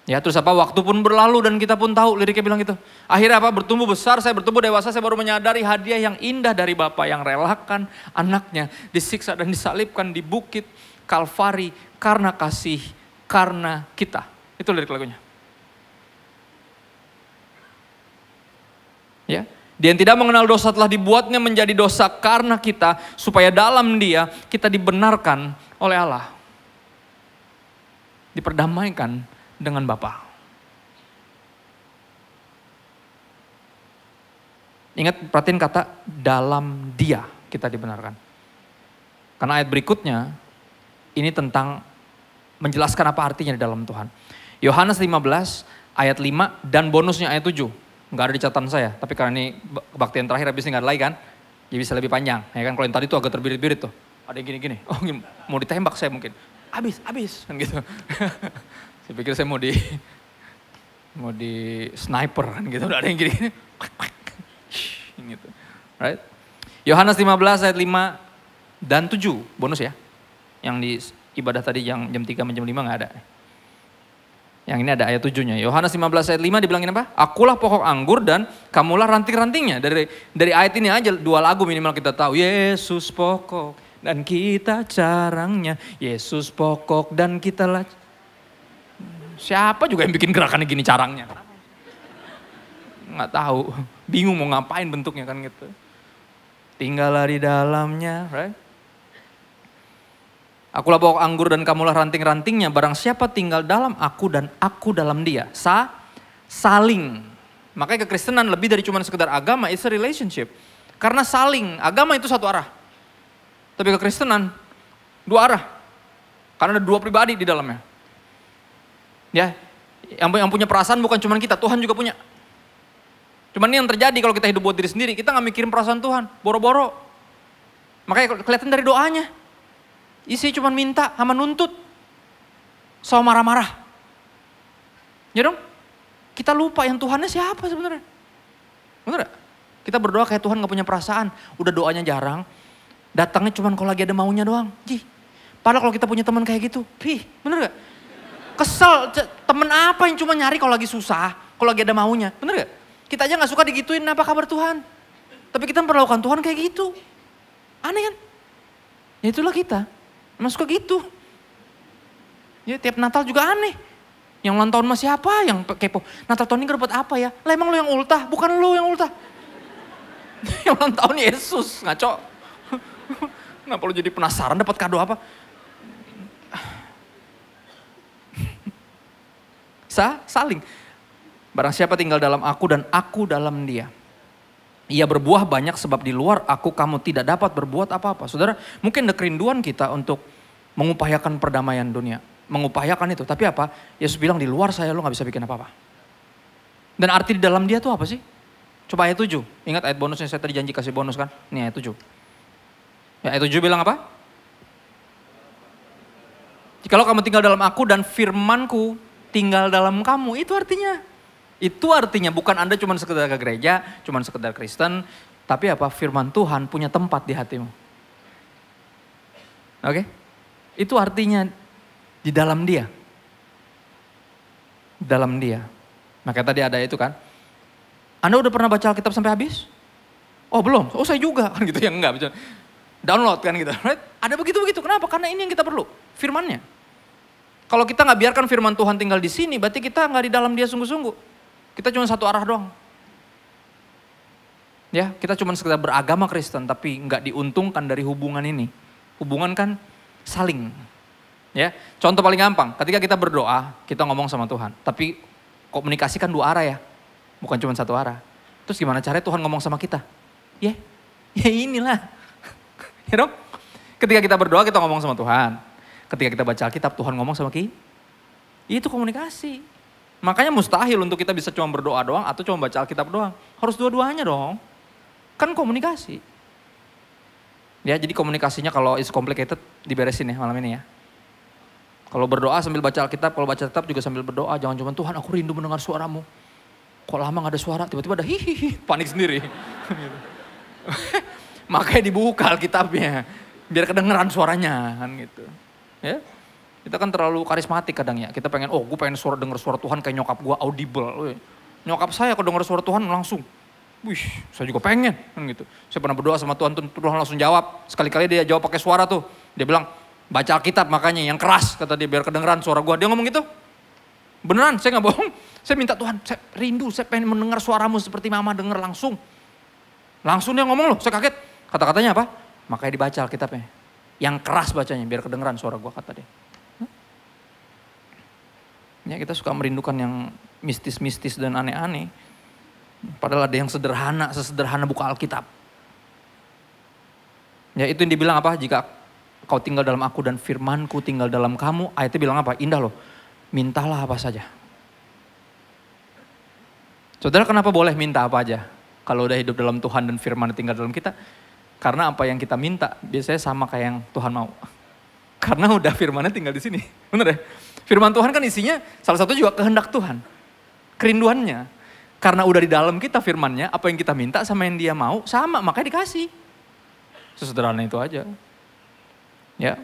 Ya terus apa, waktu pun berlalu dan kita pun tahu, liriknya bilang gitu. Akhirnya apa, bertumbuh besar, saya bertumbuh dewasa, saya baru menyadari hadiah yang indah dari Bapa yang relakan anaknya disiksa dan disalibkan di bukit Kalvari karena kasih, karena kita. Itu lirik lagunya. Ya, dia yang tidak mengenal dosa telah dibuatnya menjadi dosa karena kita, supaya dalam dia kita dibenarkan oleh Allah. Diperdamaikan dengan Bapa. Ingat, perhatiin kata dalam dia kita dibenarkan. Karena ayat berikutnya ini tentang menjelaskan apa artinya di dalam Tuhan. Yohanes 15 ayat 5 dan bonusnya ayat 7. Enggak ada di catatan saya, tapi karena ini kebaktian terakhir habis ini enggak ada lagi kan. Jadi bisa lebih panjang. Ya kan, kalau yang tadi itu agak terbirit-birit tuh. Ada yang gini-gini. Oh, mau ditembak saya mungkin. Habis kan gitu. Saya pikir saya mau di sniper kan gitu. Ada yang gini-gini. Gitu. Right? Yohanes 15 ayat 5 dan 7 bonus ya. Yang di ibadah tadi yang jam 3 sampai jam 5 gak ada. Yang ini ada ayat 7-nya. Yohanes 15 ayat 5 dibilangin apa? Akulah pokok anggur dan kamulah ranting-rantingnya. Dari ayat ini aja 2 lagu minimal kita tahu. Yesus pokok dan kita carangnya. Yesus pokok dan kita lah. Siapa juga yang bikin gerakannya gini carangnya? Nggak tahu. Bingung mau ngapain bentuknya kan gitu. Tinggallah di dalamnya, right? Akulah pokok anggur dan kamulah ranting-rantingnya. Barang siapa tinggal dalam aku dan aku dalam dia. Saling. Makanya kekristenan lebih dari cuma sekedar agama, it's a relationship. Karena saling, agama itu satu arah. Tapi kekristenan 2 arah. Karena ada 2 pribadi di dalamnya. Ya, yang punya perasaan bukan cuma kita, Tuhan juga punya. Cuman ini yang terjadi kalau kita hidup buat diri sendiri, kita gak mikirin perasaan Tuhan, boro-boro. Makanya kelihatan dari doanya. Isi cuma minta sama nuntut. Sama marah-marah. Ya dong? Kita lupa yang Tuhannya siapa sebenarnya. Bener gak? Kita berdoa kayak Tuhan gak punya perasaan. Udah doanya jarang. Datangnya cuma kalau lagi ada maunya doang. Padahal kalau kita punya teman kayak gitu. Bener gak? Kesel. Temen apa yang cuma nyari kalau lagi susah. Kalau lagi ada maunya. Bener gak? Kita aja gak suka digituin apa kabar Tuhan. Tapi kita memperlakukan Tuhan kayak gitu. Aneh kan? Ya itulah kita. Emang suka gitu. Ya tiap Natal juga aneh. Yang ulang tahun mah siapa yang kepo? Natal tahun ini dapat apa ya? Lah emang lo yang ultah, bukan lo yang ultah. Yang ulang tahun Yesus, ngaco. Kenapa lo jadi penasaran dapat kado apa? Saling. Barang siapa tinggal dalam aku dan aku dalam dia. Ia berbuah banyak sebab di luar aku kamu tidak dapat berbuat apa-apa. Saudara, mungkin ada kerinduan kita untuk mengupayakan perdamaian dunia. Mengupayakan itu. Tapi apa? Yesus bilang di luar saya lo gak bisa bikin apa-apa. Dan arti di dalam dia tuh apa sih? Coba ayat 7. Ingat ayat bonusnya saya tadi janji kasih bonus kan? Ini ayat 7. Ya, ayat 7 bilang apa? Jikalau kamu tinggal dalam aku dan firmanku tinggal dalam kamu. Itu artinya bukan Anda cuma sekedar ke gereja, cuma sekedar Kristen. Tapi apa? Firman Tuhan punya tempat di hatimu. Oke? Itu artinya di dalam dia. Dalam dia. Makanya tadi ada itu kan. Anda udah pernah baca Alkitab sampai habis? Oh belum? Oh saya juga. Kan gitu ya, enggak. Download kan gitu. Right? Ada begitu-begitu. Kenapa? Karena ini yang kita perlu. Firmannya. Kalau kita nggak biarkan firman Tuhan tinggal di sini, berarti kita nggak di dalam dia sungguh-sungguh. Kita cuma satu arah doang. Ya, kita cuma sekedar beragama Kristen, tapi nggak diuntungkan dari hubungan ini. Hubungan kan saling. Ya, contoh paling gampang, ketika kita berdoa, kita ngomong sama Tuhan. Tapi komunikasi kan dua arah ya, bukan cuma satu arah. Terus gimana caranya Tuhan ngomong sama kita? Ya inilah. Ya dong? Ketika kita berdoa, kita ngomong sama Tuhan. Ketika kita baca Alkitab, Tuhan ngomong sama kita. Itu komunikasi. Makanya mustahil untuk kita bisa cuma berdoa doang atau cuma baca Alkitab doang. Harus dua-duanya dong. Kan komunikasi. Ya, jadi komunikasinya kalau is complicated diberesin ya malam ini ya. Kalau berdoa sambil baca Alkitab, kalau baca Alkitab juga sambil berdoa. Jangan cuma Tuhan aku rindu mendengar suaramu. Kok lama gak ada suara, tiba-tiba ada hihihi, panik sendiri. Makanya dibuka Alkitabnya. Biar kedengeran suaranya kan gitu. Ya, kita kan terlalu karismatik kadang ya. Kita pengen, gue pengen denger suara Tuhan kayak nyokap gue audible. Nyokap saya kalau denger suara Tuhan langsung, wih, saya juga pengen kan gitu. Saya pernah berdoa sama Tuhan langsung jawab. Sekali-kali dia jawab pakai suara tuh. Dia bilang, baca Alkitab makanya yang keras kata dia biar kedengeran suara gue. Dia ngomong gitu. Beneran, saya nggak bohong. Saya minta Tuhan, saya rindu, saya pengen mendengar suaramu seperti mama denger langsung. Langsung dia ngomong loh, saya kaget. Kata-katanya apa? Makanya dibaca Alkitabnya. Yang keras bacanya biar kedengeran suara gua kata dia. Ya kita suka merindukan yang mistis-mistis dan aneh-aneh. Padahal ada yang sederhana, sesederhana buka Alkitab. Ya itu yang dibilang apa? Jika kau tinggal dalam aku dan firmanku tinggal dalam kamu. Ayatnya bilang apa? Indah loh. Mintalah apa saja. Saudara kenapa boleh minta apa aja? Kalau udah hidup dalam Tuhan dan firman tinggal dalam kita. Karena apa yang kita minta biasanya sama kayak yang Tuhan mau. Karena udah firmannya tinggal di sini. Bener ya? Firman Tuhan kan isinya salah satu juga kehendak Tuhan. Kerinduannya. Karena udah di dalam kita firmannya, apa yang kita minta sama yang dia mau sama, makanya dikasih. Sesederhana itu aja. Ya.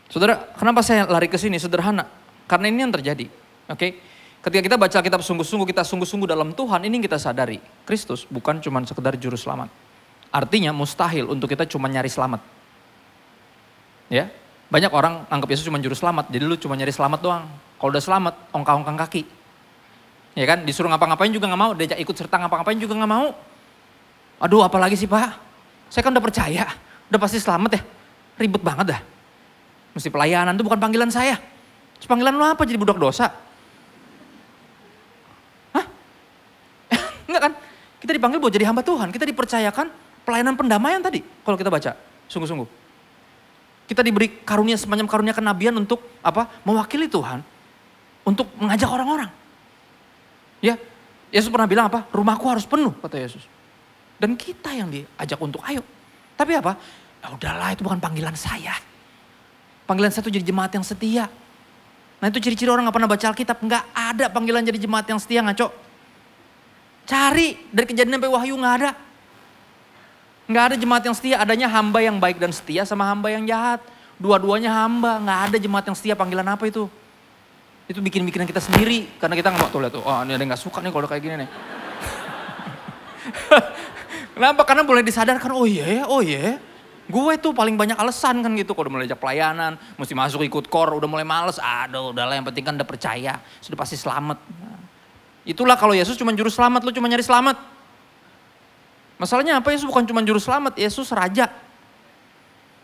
Saudara, kenapa saya lari ke sini? Sederhana. Karena ini yang terjadi. Oke? Ketika kita baca Alkitab sungguh-sungguh, kita sungguh-sungguh dalam Tuhan, ini yang kita sadari. Kristus bukan cuma sekedar juru selamat. Artinya mustahil untuk kita cuma nyari selamat. Ya, banyak orang anggap Yesus cuma juru selamat, jadi lu cuma nyari selamat doang. Kalau udah selamat, ongkang-ongkang kaki. Ya kan, disuruh ngapa-ngapain juga gak mau, diajak ikut serta ngapa-ngapain juga gak mau. Aduh apalagi sih Pak, saya kan udah percaya, udah pasti selamat ya. Ribet banget dah. Mesti pelayanan itu bukan panggilan saya. Terus panggilan lu apa, jadi budak dosa? Enggak kan? Kita dipanggil buat jadi hamba Tuhan. Kita dipercayakan pelayanan pendamaian tadi. Kalau kita baca, sungguh-sungguh. Kita diberi karunia semacam karunia kenabian untuk apa? Mewakili Tuhan. Untuk mengajak orang-orang. Ya, Yesus pernah bilang apa? Rumahku harus penuh, kata Yesus. Dan kita yang diajak untuk ayo. Tapi apa? Ya udahlah, itu bukan panggilan saya. Panggilan saya itu jadi jemaat yang setia. Nah itu ciri-ciri orang gak pernah baca Alkitab. Gak ada panggilan jadi jemaat yang setia, ngaco. Cari dari Kejadian sampai Wahyu gak ada. Gak ada jemaat yang setia, adanya hamba yang baik dan setia sama hamba yang jahat. Dua-duanya hamba, gak ada jemaat yang setia. Panggilan apa itu? Itu bikin-bikinan kita sendiri. Karena kita gak mau tuh lihat tuh, oh ini ada yang gak suka nih kalau kayak gini nih. Kenapa? Karena boleh disadarkan, oh iya. Gue tuh paling banyak alasan kan gitu. Kalau udah mulai ajak pelayanan, mesti masuk ikut core, udah mulai males. Aduh udahlah yang penting kan udah percaya. Sudah pasti selamat. Nah, itulah kalau Yesus cuma juru selamat, lu cuma nyari selamat. Masalahnya apa? Yesus bukan cuma juru selamat, Yesus raja.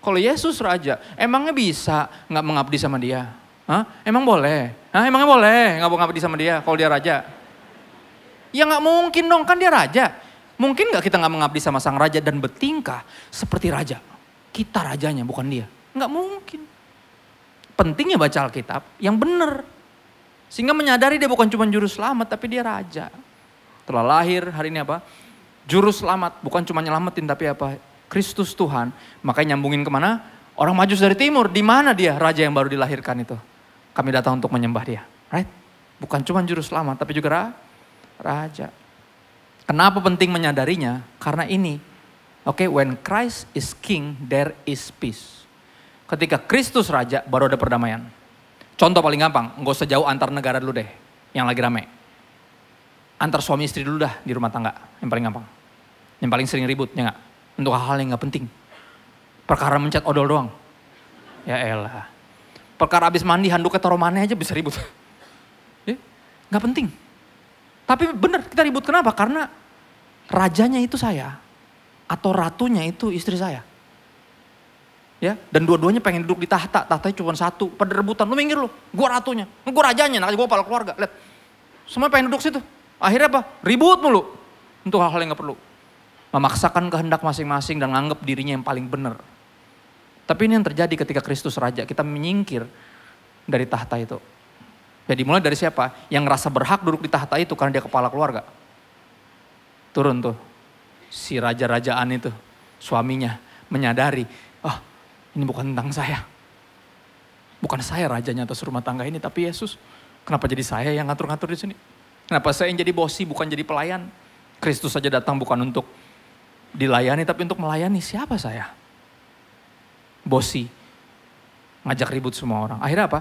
Kalau Yesus raja, emangnya bisa gak mengabdi sama dia? Hah? Emang boleh? Hah? Emangnya boleh gak mengabdi sama dia kalau dia raja? Ya gak mungkin dong, kan dia raja. Mungkin gak kita gak mengabdi sama sang raja dan bertingkah seperti raja? Kita rajanya, bukan dia. Nggak mungkin. Pentingnya baca Alkitab yang benar. Sehingga menyadari dia bukan cuma juru selamat, tapi dia raja. Telah lahir hari ini apa? Juru selamat, bukan cuma nyelamatin, tapi apa? Kristus Tuhan. Makanya nyambungin kemana? Orang Majus dari timur, di mana dia? Raja yang baru dilahirkan itu. Kami datang untuk menyembah dia. Right? Bukan cuma juru selamat, tapi juga raja. Kenapa penting menyadarinya? Karena ini. Oke, when Christ is king, there is peace. Ketika Kristus raja, baru ada perdamaian. Contoh paling gampang, nggak usah jauh antar negara dulu deh, yang lagi rame. Antar suami istri dulu dah di rumah tangga, yang paling gampang. Yang paling sering ribut, ya nggak? Untuk hal-hal yang nggak penting. Perkara mencet odol doang. Ya elah. Perkara habis mandi, handuknya taruh mana aja bisa ribut. Ya, nggak penting. Tapi benar, kita ribut kenapa? Karena rajanya itu saya. Atau ratunya itu istri saya. Ya, dan dua-duanya pengen duduk di tahta, tahtanya cuma satu, pada rebutan, lu minggir lu, gua ratunya, gua rajanya, nah gua kepala keluarga, lihat. Semua pengen duduk situ. Akhirnya apa? Ribut mulu. Untuk hal-hal yang gak perlu. Memaksakan kehendak masing-masing dan nganggap dirinya yang paling benar. Tapi ini yang terjadi ketika Kristus raja, kita menyingkir dari tahta itu. Jadi mulai dari siapa? Yang ngerasa berhak duduk di tahta itu karena dia kepala keluarga. Turun tuh. Si raja-rajaan itu, suaminya menyadari, oh ini bukan tentang saya. Bukan saya rajanya atas rumah tangga ini, tapi Yesus. Kenapa jadi saya yang ngatur-ngatur di sini? Kenapa saya yang jadi bosi, bukan jadi pelayan? Kristus saja datang bukan untuk dilayani, tapi untuk melayani. Siapa saya? Bosi. Ngajak ribut semua orang. Akhirnya apa?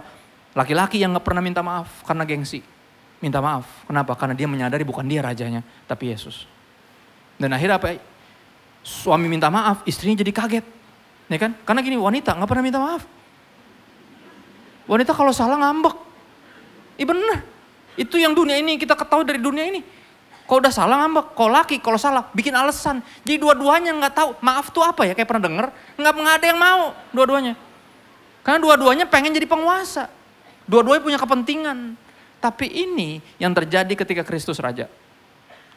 Laki-laki yang gak pernah minta maaf karena gengsi. Minta maaf. Kenapa? Karena dia menyadari bukan dia rajanya, tapi Yesus. Dan akhirnya apa? Suami minta maaf, istrinya jadi kaget. Ya kan? Karena gini, wanita gak pernah minta maaf. Wanita kalau salah ngambek. Iya bener. Itu yang dunia ini, kita ketahui dari dunia ini. Kalau udah salah ngambek, kalau laki kalau salah bikin alasan. Jadi dua-duanya gak tahu maaf tuh apa ya, kayak pernah denger. Gak ada yang mau dua-duanya. Karena dua-duanya pengen jadi penguasa. Dua-duanya punya kepentingan. Tapi ini yang terjadi ketika Kristus Raja.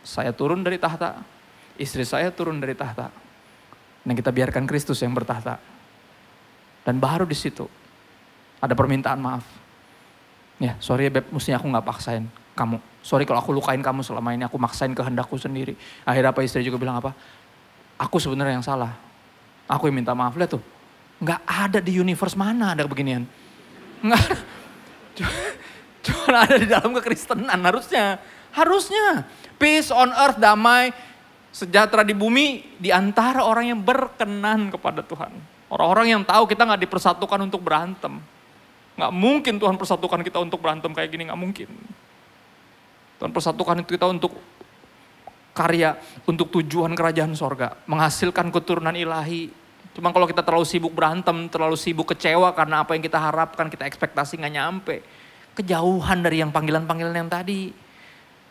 Saya turun dari tahta. Istri saya turun dari tahta. Dan kita biarkan Kristus yang bertahta. Dan baru di situ ada permintaan maaf. Ya, sorry ya Beb, mestinya aku gak paksain kamu. Sorry kalau aku lukain kamu selama ini, aku maksain kehendakku sendiri. Akhirnya apa, istri juga bilang apa? Aku sebenarnya yang salah. Aku yang minta maaf. Lihat tuh, gak ada di universe mana ada beginian. Gak ada. Cuma ada di dalam kekristenan harusnya. Harusnya. Peace on earth, damai. Sejahtera di bumi di antara orang yang berkenan kepada Tuhan. Orang-orang yang tahu kita gak dipersatukan untuk berantem. Gak mungkin Tuhan persatukan kita untuk berantem kayak gini, gak mungkin. Tuhan persatukan kita untuk karya, untuk tujuan kerajaan sorga. Menghasilkan keturunan ilahi. Cuma kalau kita terlalu sibuk berantem, terlalu sibuk kecewa karena apa yang kita harapkan, kita ekspektasi gak nyampe. Kejauhan dari yang panggilan-panggilan yang tadi.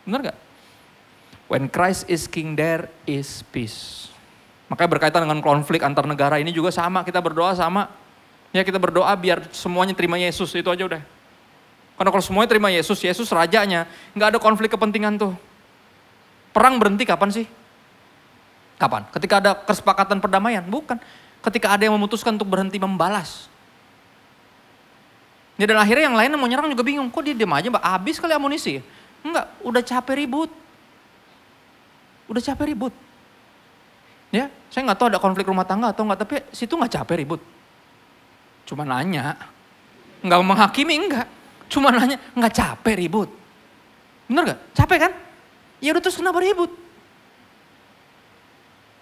Benar gak? When Christ is king, there is peace. Makanya berkaitan dengan konflik antar negara ini juga sama. Kita berdoa sama. Ya kita berdoa biar semuanya terima Yesus. Itu aja udah. Karena kalau semuanya terima Yesus, Yesus rajanya. Gak ada konflik kepentingan tuh. Perang berhenti kapan sih? Kapan? Ketika ada kesepakatan perdamaian? Bukan. Ketika ada yang memutuskan untuk berhenti membalas. Ya dan akhirnya yang lain yang mau nyerang juga bingung. Kok dia diam aja mbak? Habis kali amunisi? Enggak, udah capek ribut. Udah capek ribut. Ya, saya gak tahu ada konflik rumah tangga atau enggak, tapi situ gak capek ribut. Cuma nanya. Enggak menghakimi, enggak. Cuma nanya, gak capek ribut. Bener gak? Capek kan? Ya udah terus kenapa ribut?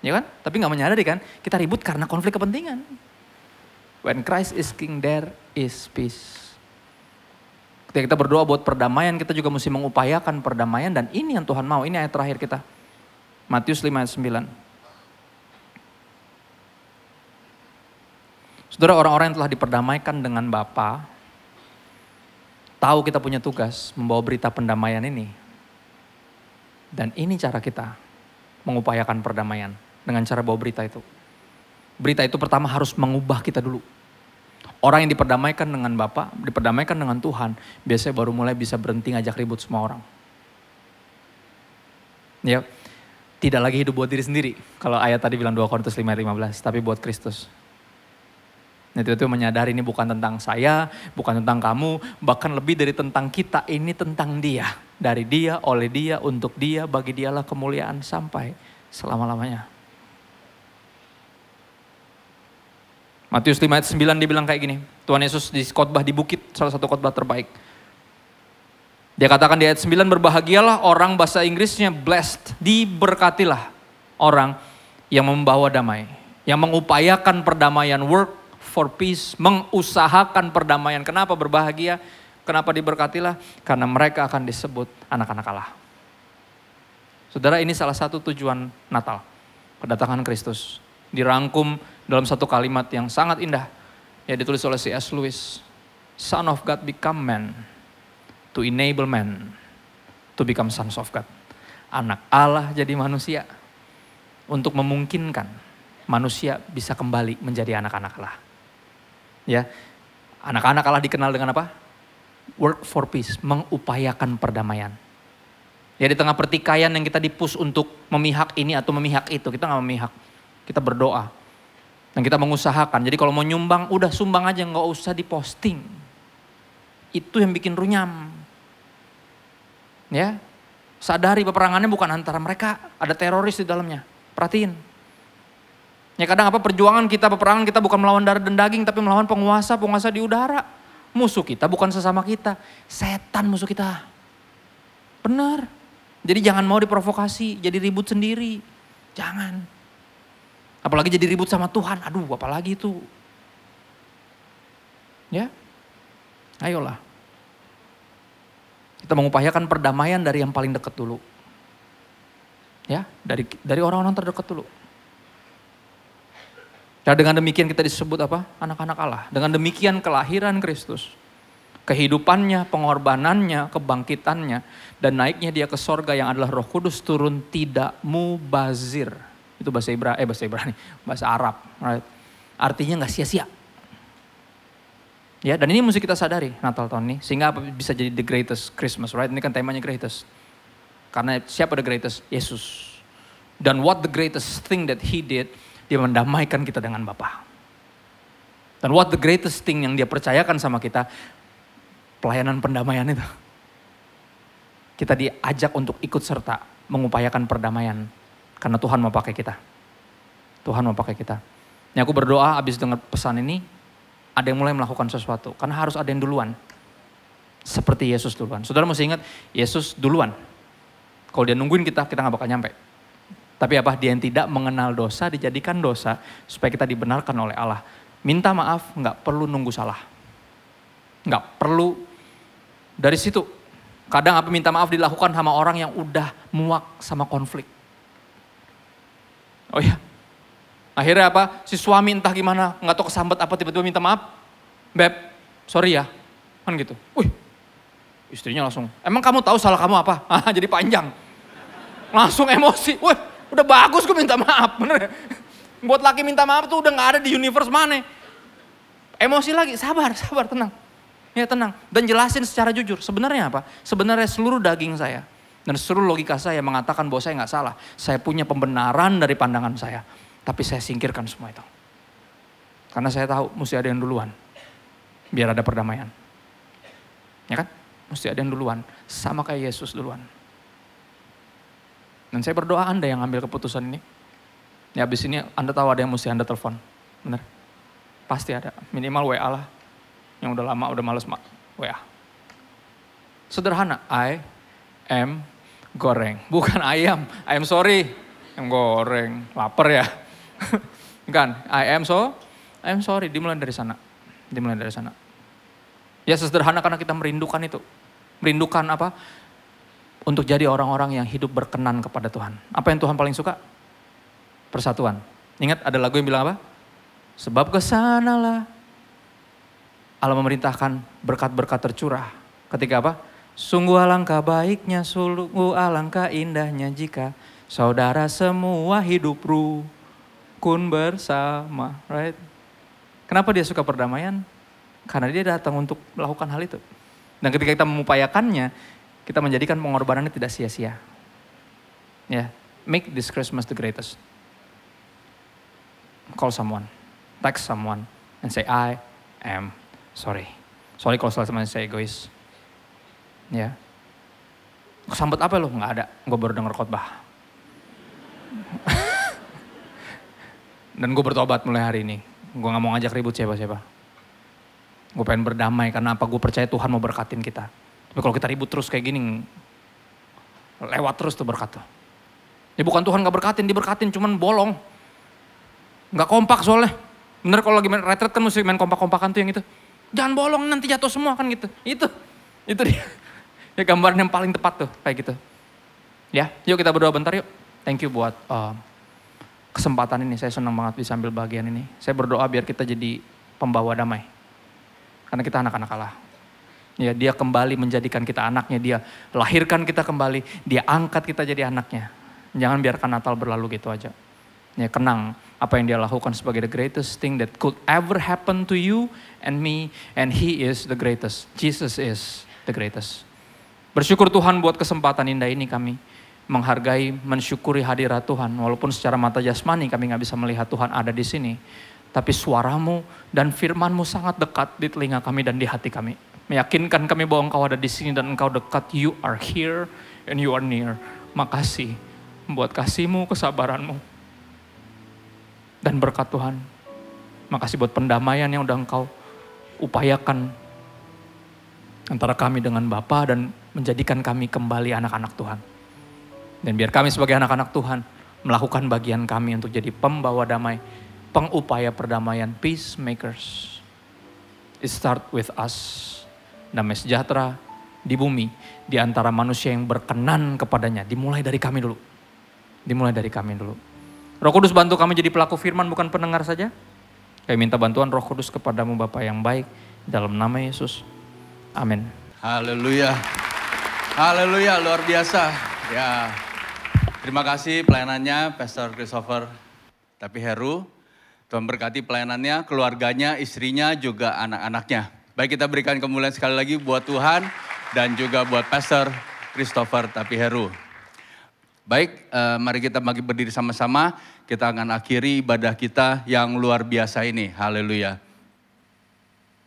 Ya kan? Tapi gak menyadari kan? Kita ribut karena konflik kepentingan. When Christ is king, there is peace. Ketika kita berdoa buat perdamaian, kita juga mesti mengupayakan perdamaian. Dan ini yang Tuhan mau. Ini ayat terakhir kita. Matius 5 ayat 9. Saudara, orang-orang yang telah diperdamaikan dengan Bapa, tahu kita punya tugas membawa berita pendamaian ini. Dan ini cara kita mengupayakan perdamaian dengan cara bawa berita itu. Berita itu pertama harus mengubah kita dulu. Orang yang diperdamaikan dengan Bapa, diperdamaikan dengan Tuhan, biasanya baru mulai bisa berhenti ngajak ribut semua orang. Ya, tidak lagi hidup buat diri sendiri. Kalau ayat tadi bilang 2 Korintus 5:15, tapi buat Kristus. Nah, itu menyadari ini bukan tentang saya, bukan tentang kamu, bahkan lebih dari tentang kita, ini tentang Dia. Dari Dia, oleh Dia, untuk Dia, bagi Dialah kemuliaan sampai selama-lamanya. Matius 5 ayat 9 dibilang kayak gini. Tuhan Yesus di khotbah di bukit, salah satu khotbah terbaik. Dia katakan di ayat 9, berbahagialah orang, bahasa Inggrisnya blessed, diberkatilah orang yang membawa damai, yang mengupayakan perdamaian, work for peace, mengusahakan perdamaian. Kenapa berbahagia? Kenapa diberkatilah? Karena mereka akan disebut anak-anak Allah. Saudara, ini salah satu tujuan Natal, kedatangan Kristus. Dirangkum dalam satu kalimat yang sangat indah. Ya, ditulis oleh C.S. Lewis. Son of God become man to enable man to become sons of God. Anak Allah jadi manusia untuk memungkinkan manusia bisa kembali menjadi anak-anak Allah. Ya, anak-anak Allah dikenal dengan apa? Work for peace, mengupayakan perdamaian. Ya, di tengah pertikaian yang kita dipus untuk memihak ini atau memihak itu, kita gak memihak. Kita berdoa. Dan kita mengusahakan. Jadi kalau mau nyumbang, udah sumbang aja, gak usah diposting. Itu yang bikin runyam. Ya, sadari peperangannya bukan antara mereka, ada teroris di dalamnya. Perhatiin. Ya, kadang apa perjuangan kita, peperangan kita bukan melawan darah dan daging, tapi melawan penguasa di udara. Musuh kita bukan sesama kita, setan musuh kita. Benar. Jadi jangan mau diprovokasi, jadi ribut sendiri. Jangan. Apalagi jadi ribut sama Tuhan, aduh apalagi itu. Ya, ayolah. Kita mengupayakan perdamaian dari yang paling dekat dulu. Ya, dari orang-orang terdekat dulu. Dan dengan demikian kita disebut apa? Anak-anak Allah. Dengan demikian kelahiran Kristus, kehidupannya, pengorbanannya, kebangkitannya, dan naiknya Dia ke sorga yang adalah Roh Kudus turun tidak mubazir. Itu bahasa Ibrani, bahasa Arab. Right? Artinya gak sia-sia. Ya, dan ini mesti kita sadari Natal tahun ini. Sehingga bisa jadi the greatest Christmas, right? Ini kan temanya greatest. Karena siapa the greatest? Yesus. Dan what the greatest thing that He did, Dia mendamaikan kita dengan Bapa. Dan what the greatest thing yang Dia percayakan sama kita, pelayanan pendamaian itu. Kita diajak untuk ikut serta mengupayakan perdamaian. Karena Tuhan mau pakai kita. Tuhan mau pakai kita. Ini aku berdoa habis dengar pesan ini, ada yang mulai melakukan sesuatu. Karena harus ada yang duluan. Seperti Yesus duluan. Saudara mesti ingat, Yesus duluan. Kalau Dia nungguin kita gak bakal nyampe. Tapi apa? Dia yang tidak mengenal dosa, dijadikan dosa. Supaya kita dibenarkan oleh Allah. Minta maaf, gak perlu nunggu salah. Gak perlu dari situ. Kadang apa minta maaf dilakukan sama orang yang udah muak sama konflik. Oh ya, akhirnya apa? Si suami entah gimana, nggak tahu kesambet apa tiba-tiba minta maaf. Beb, sorry ya, kan gitu. Wih, istrinya langsung, emang kamu tahu salah kamu apa? Jadi panjang. Langsung emosi, wih udah bagus gue minta maaf, bener ya? Buat laki minta maaf tuh udah nggak ada di universe mana. Emosi lagi, sabar, tenang. Ya tenang, dan jelasin secara jujur, sebenarnya apa? Sebenarnya seluruh daging saya. Dan seluruh logika saya mengatakan bahwa saya gak salah. Saya punya pembenaran dari pandangan saya. Tapi saya singkirkan semua itu. Karena saya tahu mesti ada yang duluan. Biar ada perdamaian. Ya kan? Mesti ada yang duluan. Sama kayak Yesus duluan. Dan saya berdoa Anda yang ambil keputusan ini. Ya habis ini Anda tahu ada yang mesti Anda telepon. Benar? Pasti ada. Minimal WA lah. Yang udah lama, udah males WA. Sederhana. I am goreng. Bukan ayam. I am sorry. Ayam goreng. Lapar ya. Kan. I am sorry. Dimulai dari sana. Ya sederhana karena kita merindukan itu. Merindukan apa? Untuk jadi orang-orang yang hidup berkenan kepada Tuhan. Apa yang Tuhan paling suka? Persatuan. Ingat ada lagu yang bilang apa? Sebab kesanalah Allah memerintahkan berkat-berkat tercurah. Ketika apa? Sungguh alangkah baiknya, sungguh alangkah indahnya jika saudara semua hidup rukun bersama. Right? Kenapa dia suka perdamaian? Karena dia datang untuk melakukan hal itu. Dan ketika kita mengupayakannya, kita menjadikan pengorbanannya tidak sia-sia. Ya, make this Christmas the greatest. Call someone, text someone, and say, I am sorry. Sorry kalau salah saya egois. Ya. Sambut apa lo? Nggak ada, gue baru dengar khotbah. Dan gue bertobat mulai hari ini. Gue gak mau ngajak ribut siapa-siapa. Gue pengen berdamai karena apa? Gue percaya Tuhan mau berkatin kita. Tapi kalau kita ribut terus kayak gini, lewat terus tuh berkat tuh. Ya bukan Tuhan gak berkatin, diberkatin cuman bolong. Gak kompak soalnya. Bener kalau lagi main retret kan mesti main kompak-kompakan tuh yang itu. Jangan bolong nanti jatuh semua kan gitu. Itu dia. Ya gambaran yang paling tepat tuh kayak gitu. Ya yuk kita berdoa bentar yuk. Thank you buat kesempatan ini. Saya senang banget bisa ambil bagian ini. Saya berdoa biar kita jadi pembawa damai. Karena kita anak-anak Allah. Ya, dia kembali menjadikan kita anaknya. Dia lahirkan kita kembali. Dia angkat kita jadi anaknya. Jangan biarkan Natal berlalu gitu aja. Ya, kenang apa yang dia lakukan sebagai the greatest thing that could ever happen to you and me. And he is the greatest. Jesus is the greatest. Bersyukur Tuhan buat kesempatan indah ini kami. Menghargai, mensyukuri hadirat Tuhan. Walaupun secara mata jasmani kami gak bisa melihat Tuhan ada di sini. Tapi suaramu dan firmanmu sangat dekat di telinga kami dan di hati kami. Meyakinkan kami bahwa engkau ada di sini dan engkau dekat. You are here and you are near. Makasih buat kasihmu, kesabaranmu. Dan berkat Tuhan. Makasih buat pendamaian yang udah engkau upayakan. Antara kami dengan Bapa dan menjadikan kami kembali anak-anak Tuhan. Dan biar kami sebagai anak-anak Tuhan melakukan bagian kami untuk jadi pembawa damai. Pengupaya perdamaian, peacemakers. It start with us. Damai sejahtera di bumi, di antara manusia yang berkenan kepadanya. Dimulai dari kami dulu. Dimulai dari kami dulu. Roh Kudus bantu kami jadi pelaku firman, bukan pendengar saja. Kami minta bantuan Roh Kudus kepadamu Bapa yang baik. Dalam nama Yesus. Amin. Haleluya. Haleluya, luar biasa. Ya, terima kasih pelayanannya Pastor Christopher Tapiheru. Tuhan berkati pelayanannya, keluarganya, istrinya, juga anak-anaknya. Baik, kita berikan kemuliaan sekali lagi buat Tuhan dan juga buat Pastor Christopher Tapiheru. Baik, mari kita berdiri sama-sama. Kita akan akhiri ibadah kita yang luar biasa ini. Haleluya.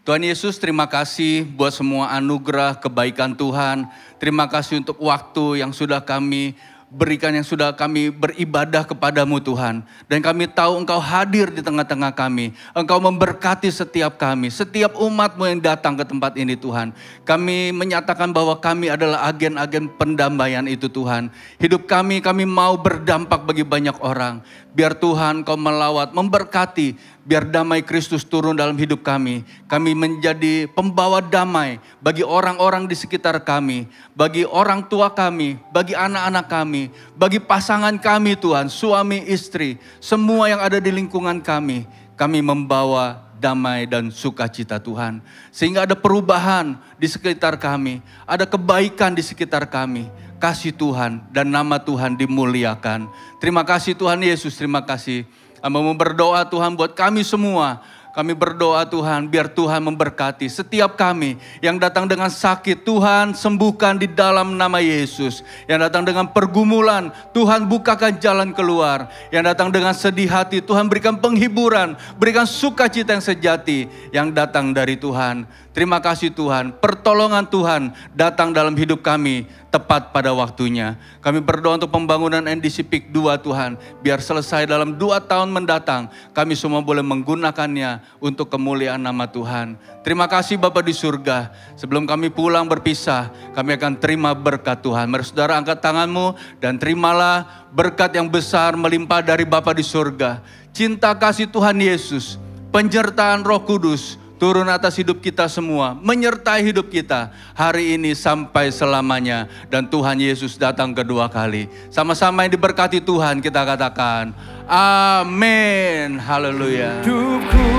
Tuhan Yesus, terima kasih buat semua anugerah kebaikan Tuhan. Terima kasih untuk waktu yang sudah kami berikan, yang sudah kami beribadah kepadamu Tuhan. Dan kami tahu Engkau hadir di tengah-tengah kami. Engkau memberkati setiap kami, setiap umat-Mu yang datang ke tempat ini Tuhan. Kami menyatakan bahwa kami adalah agen-agen pendamaian itu Tuhan. Hidup kami mau berdampak bagi banyak orang. Biar Tuhan Kau melawat, memberkati, biar damai Kristus turun dalam hidup kami. Kami menjadi pembawa damai bagi orang-orang di sekitar kami, bagi orang tua kami, bagi anak-anak kami, bagi pasangan kami Tuhan, suami, istri, semua yang ada di lingkungan kami. Kami membawa damai dan sukacita Tuhan. Sehingga ada perubahan di sekitar kami, ada kebaikan di sekitar kami. Kasih Tuhan dan nama Tuhan dimuliakan. Terima kasih Tuhan Yesus, terima kasih. Kami mau berdoa Tuhan buat kami semua. Kami berdoa Tuhan biar Tuhan memberkati setiap kami yang datang dengan sakit. Tuhan sembuhkan di dalam nama Yesus. Yang datang dengan pergumulan, Tuhan bukakan jalan keluar. Yang datang dengan sedih hati, Tuhan berikan penghiburan, berikan sukacita yang sejati yang datang dari Tuhan. Terima kasih Tuhan, pertolongan Tuhan datang dalam hidup kami tepat pada waktunya. Kami berdoa untuk pembangunan NDC PIK 2 Tuhan. Biar selesai dalam 2 tahun mendatang. Kami semua boleh menggunakannya untuk kemuliaan nama Tuhan. Terima kasih Bapa di surga. Sebelum kami pulang berpisah, kami akan terima berkat Tuhan. Mari saudara angkat tanganmu dan terimalah berkat yang besar melimpah dari Bapa di surga. Cinta kasih Tuhan Yesus, penyertaan Roh Kudus turun atas hidup kita semua, menyertai hidup kita hari ini sampai selamanya. Dan Tuhan Yesus datang kedua kali. Sama-sama yang diberkati Tuhan kita katakan, amin. Haleluya. Hidupku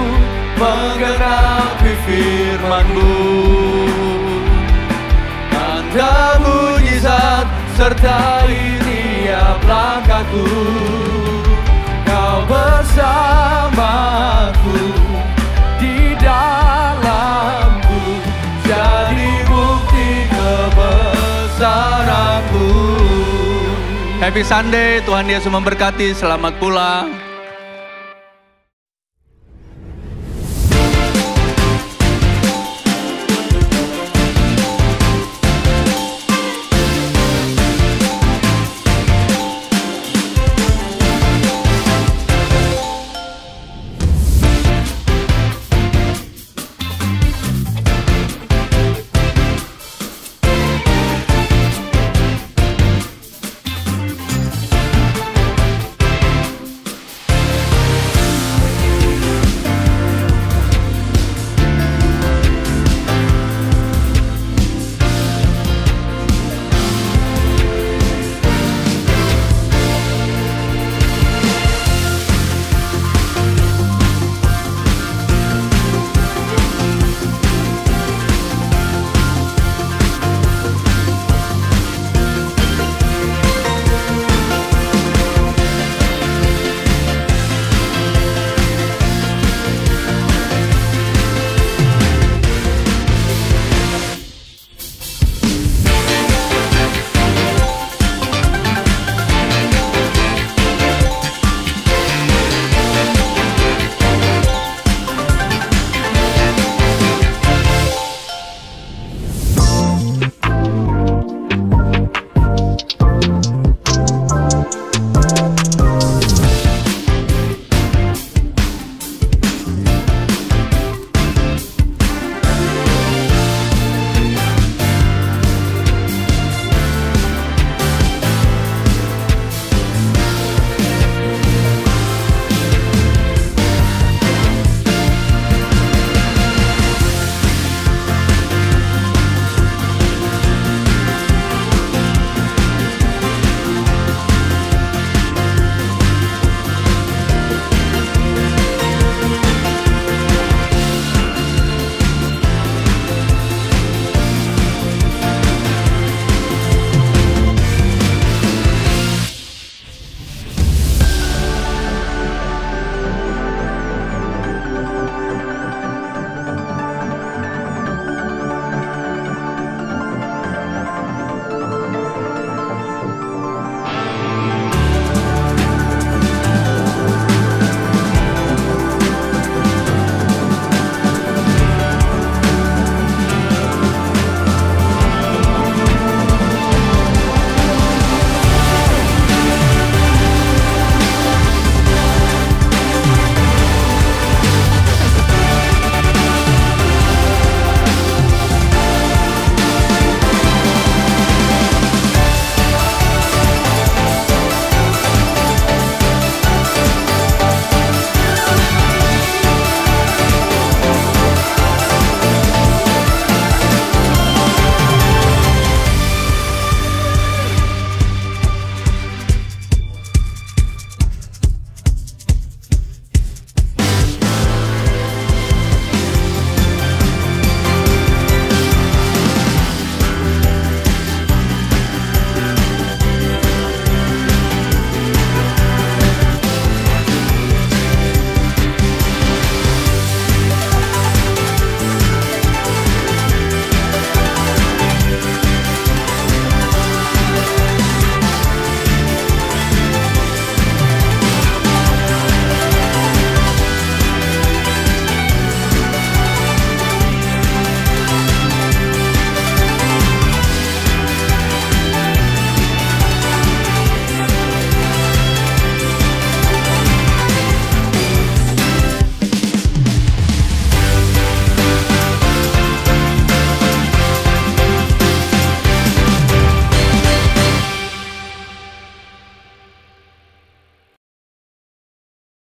menggenapi firman-Mu, tanda mujizat sertai tiap langkahku. Kau bersamaku di dalamku, jadi bukti kebesaran-Mu. Happy Sunday, Tuhan Yesus memberkati, selamat pulang.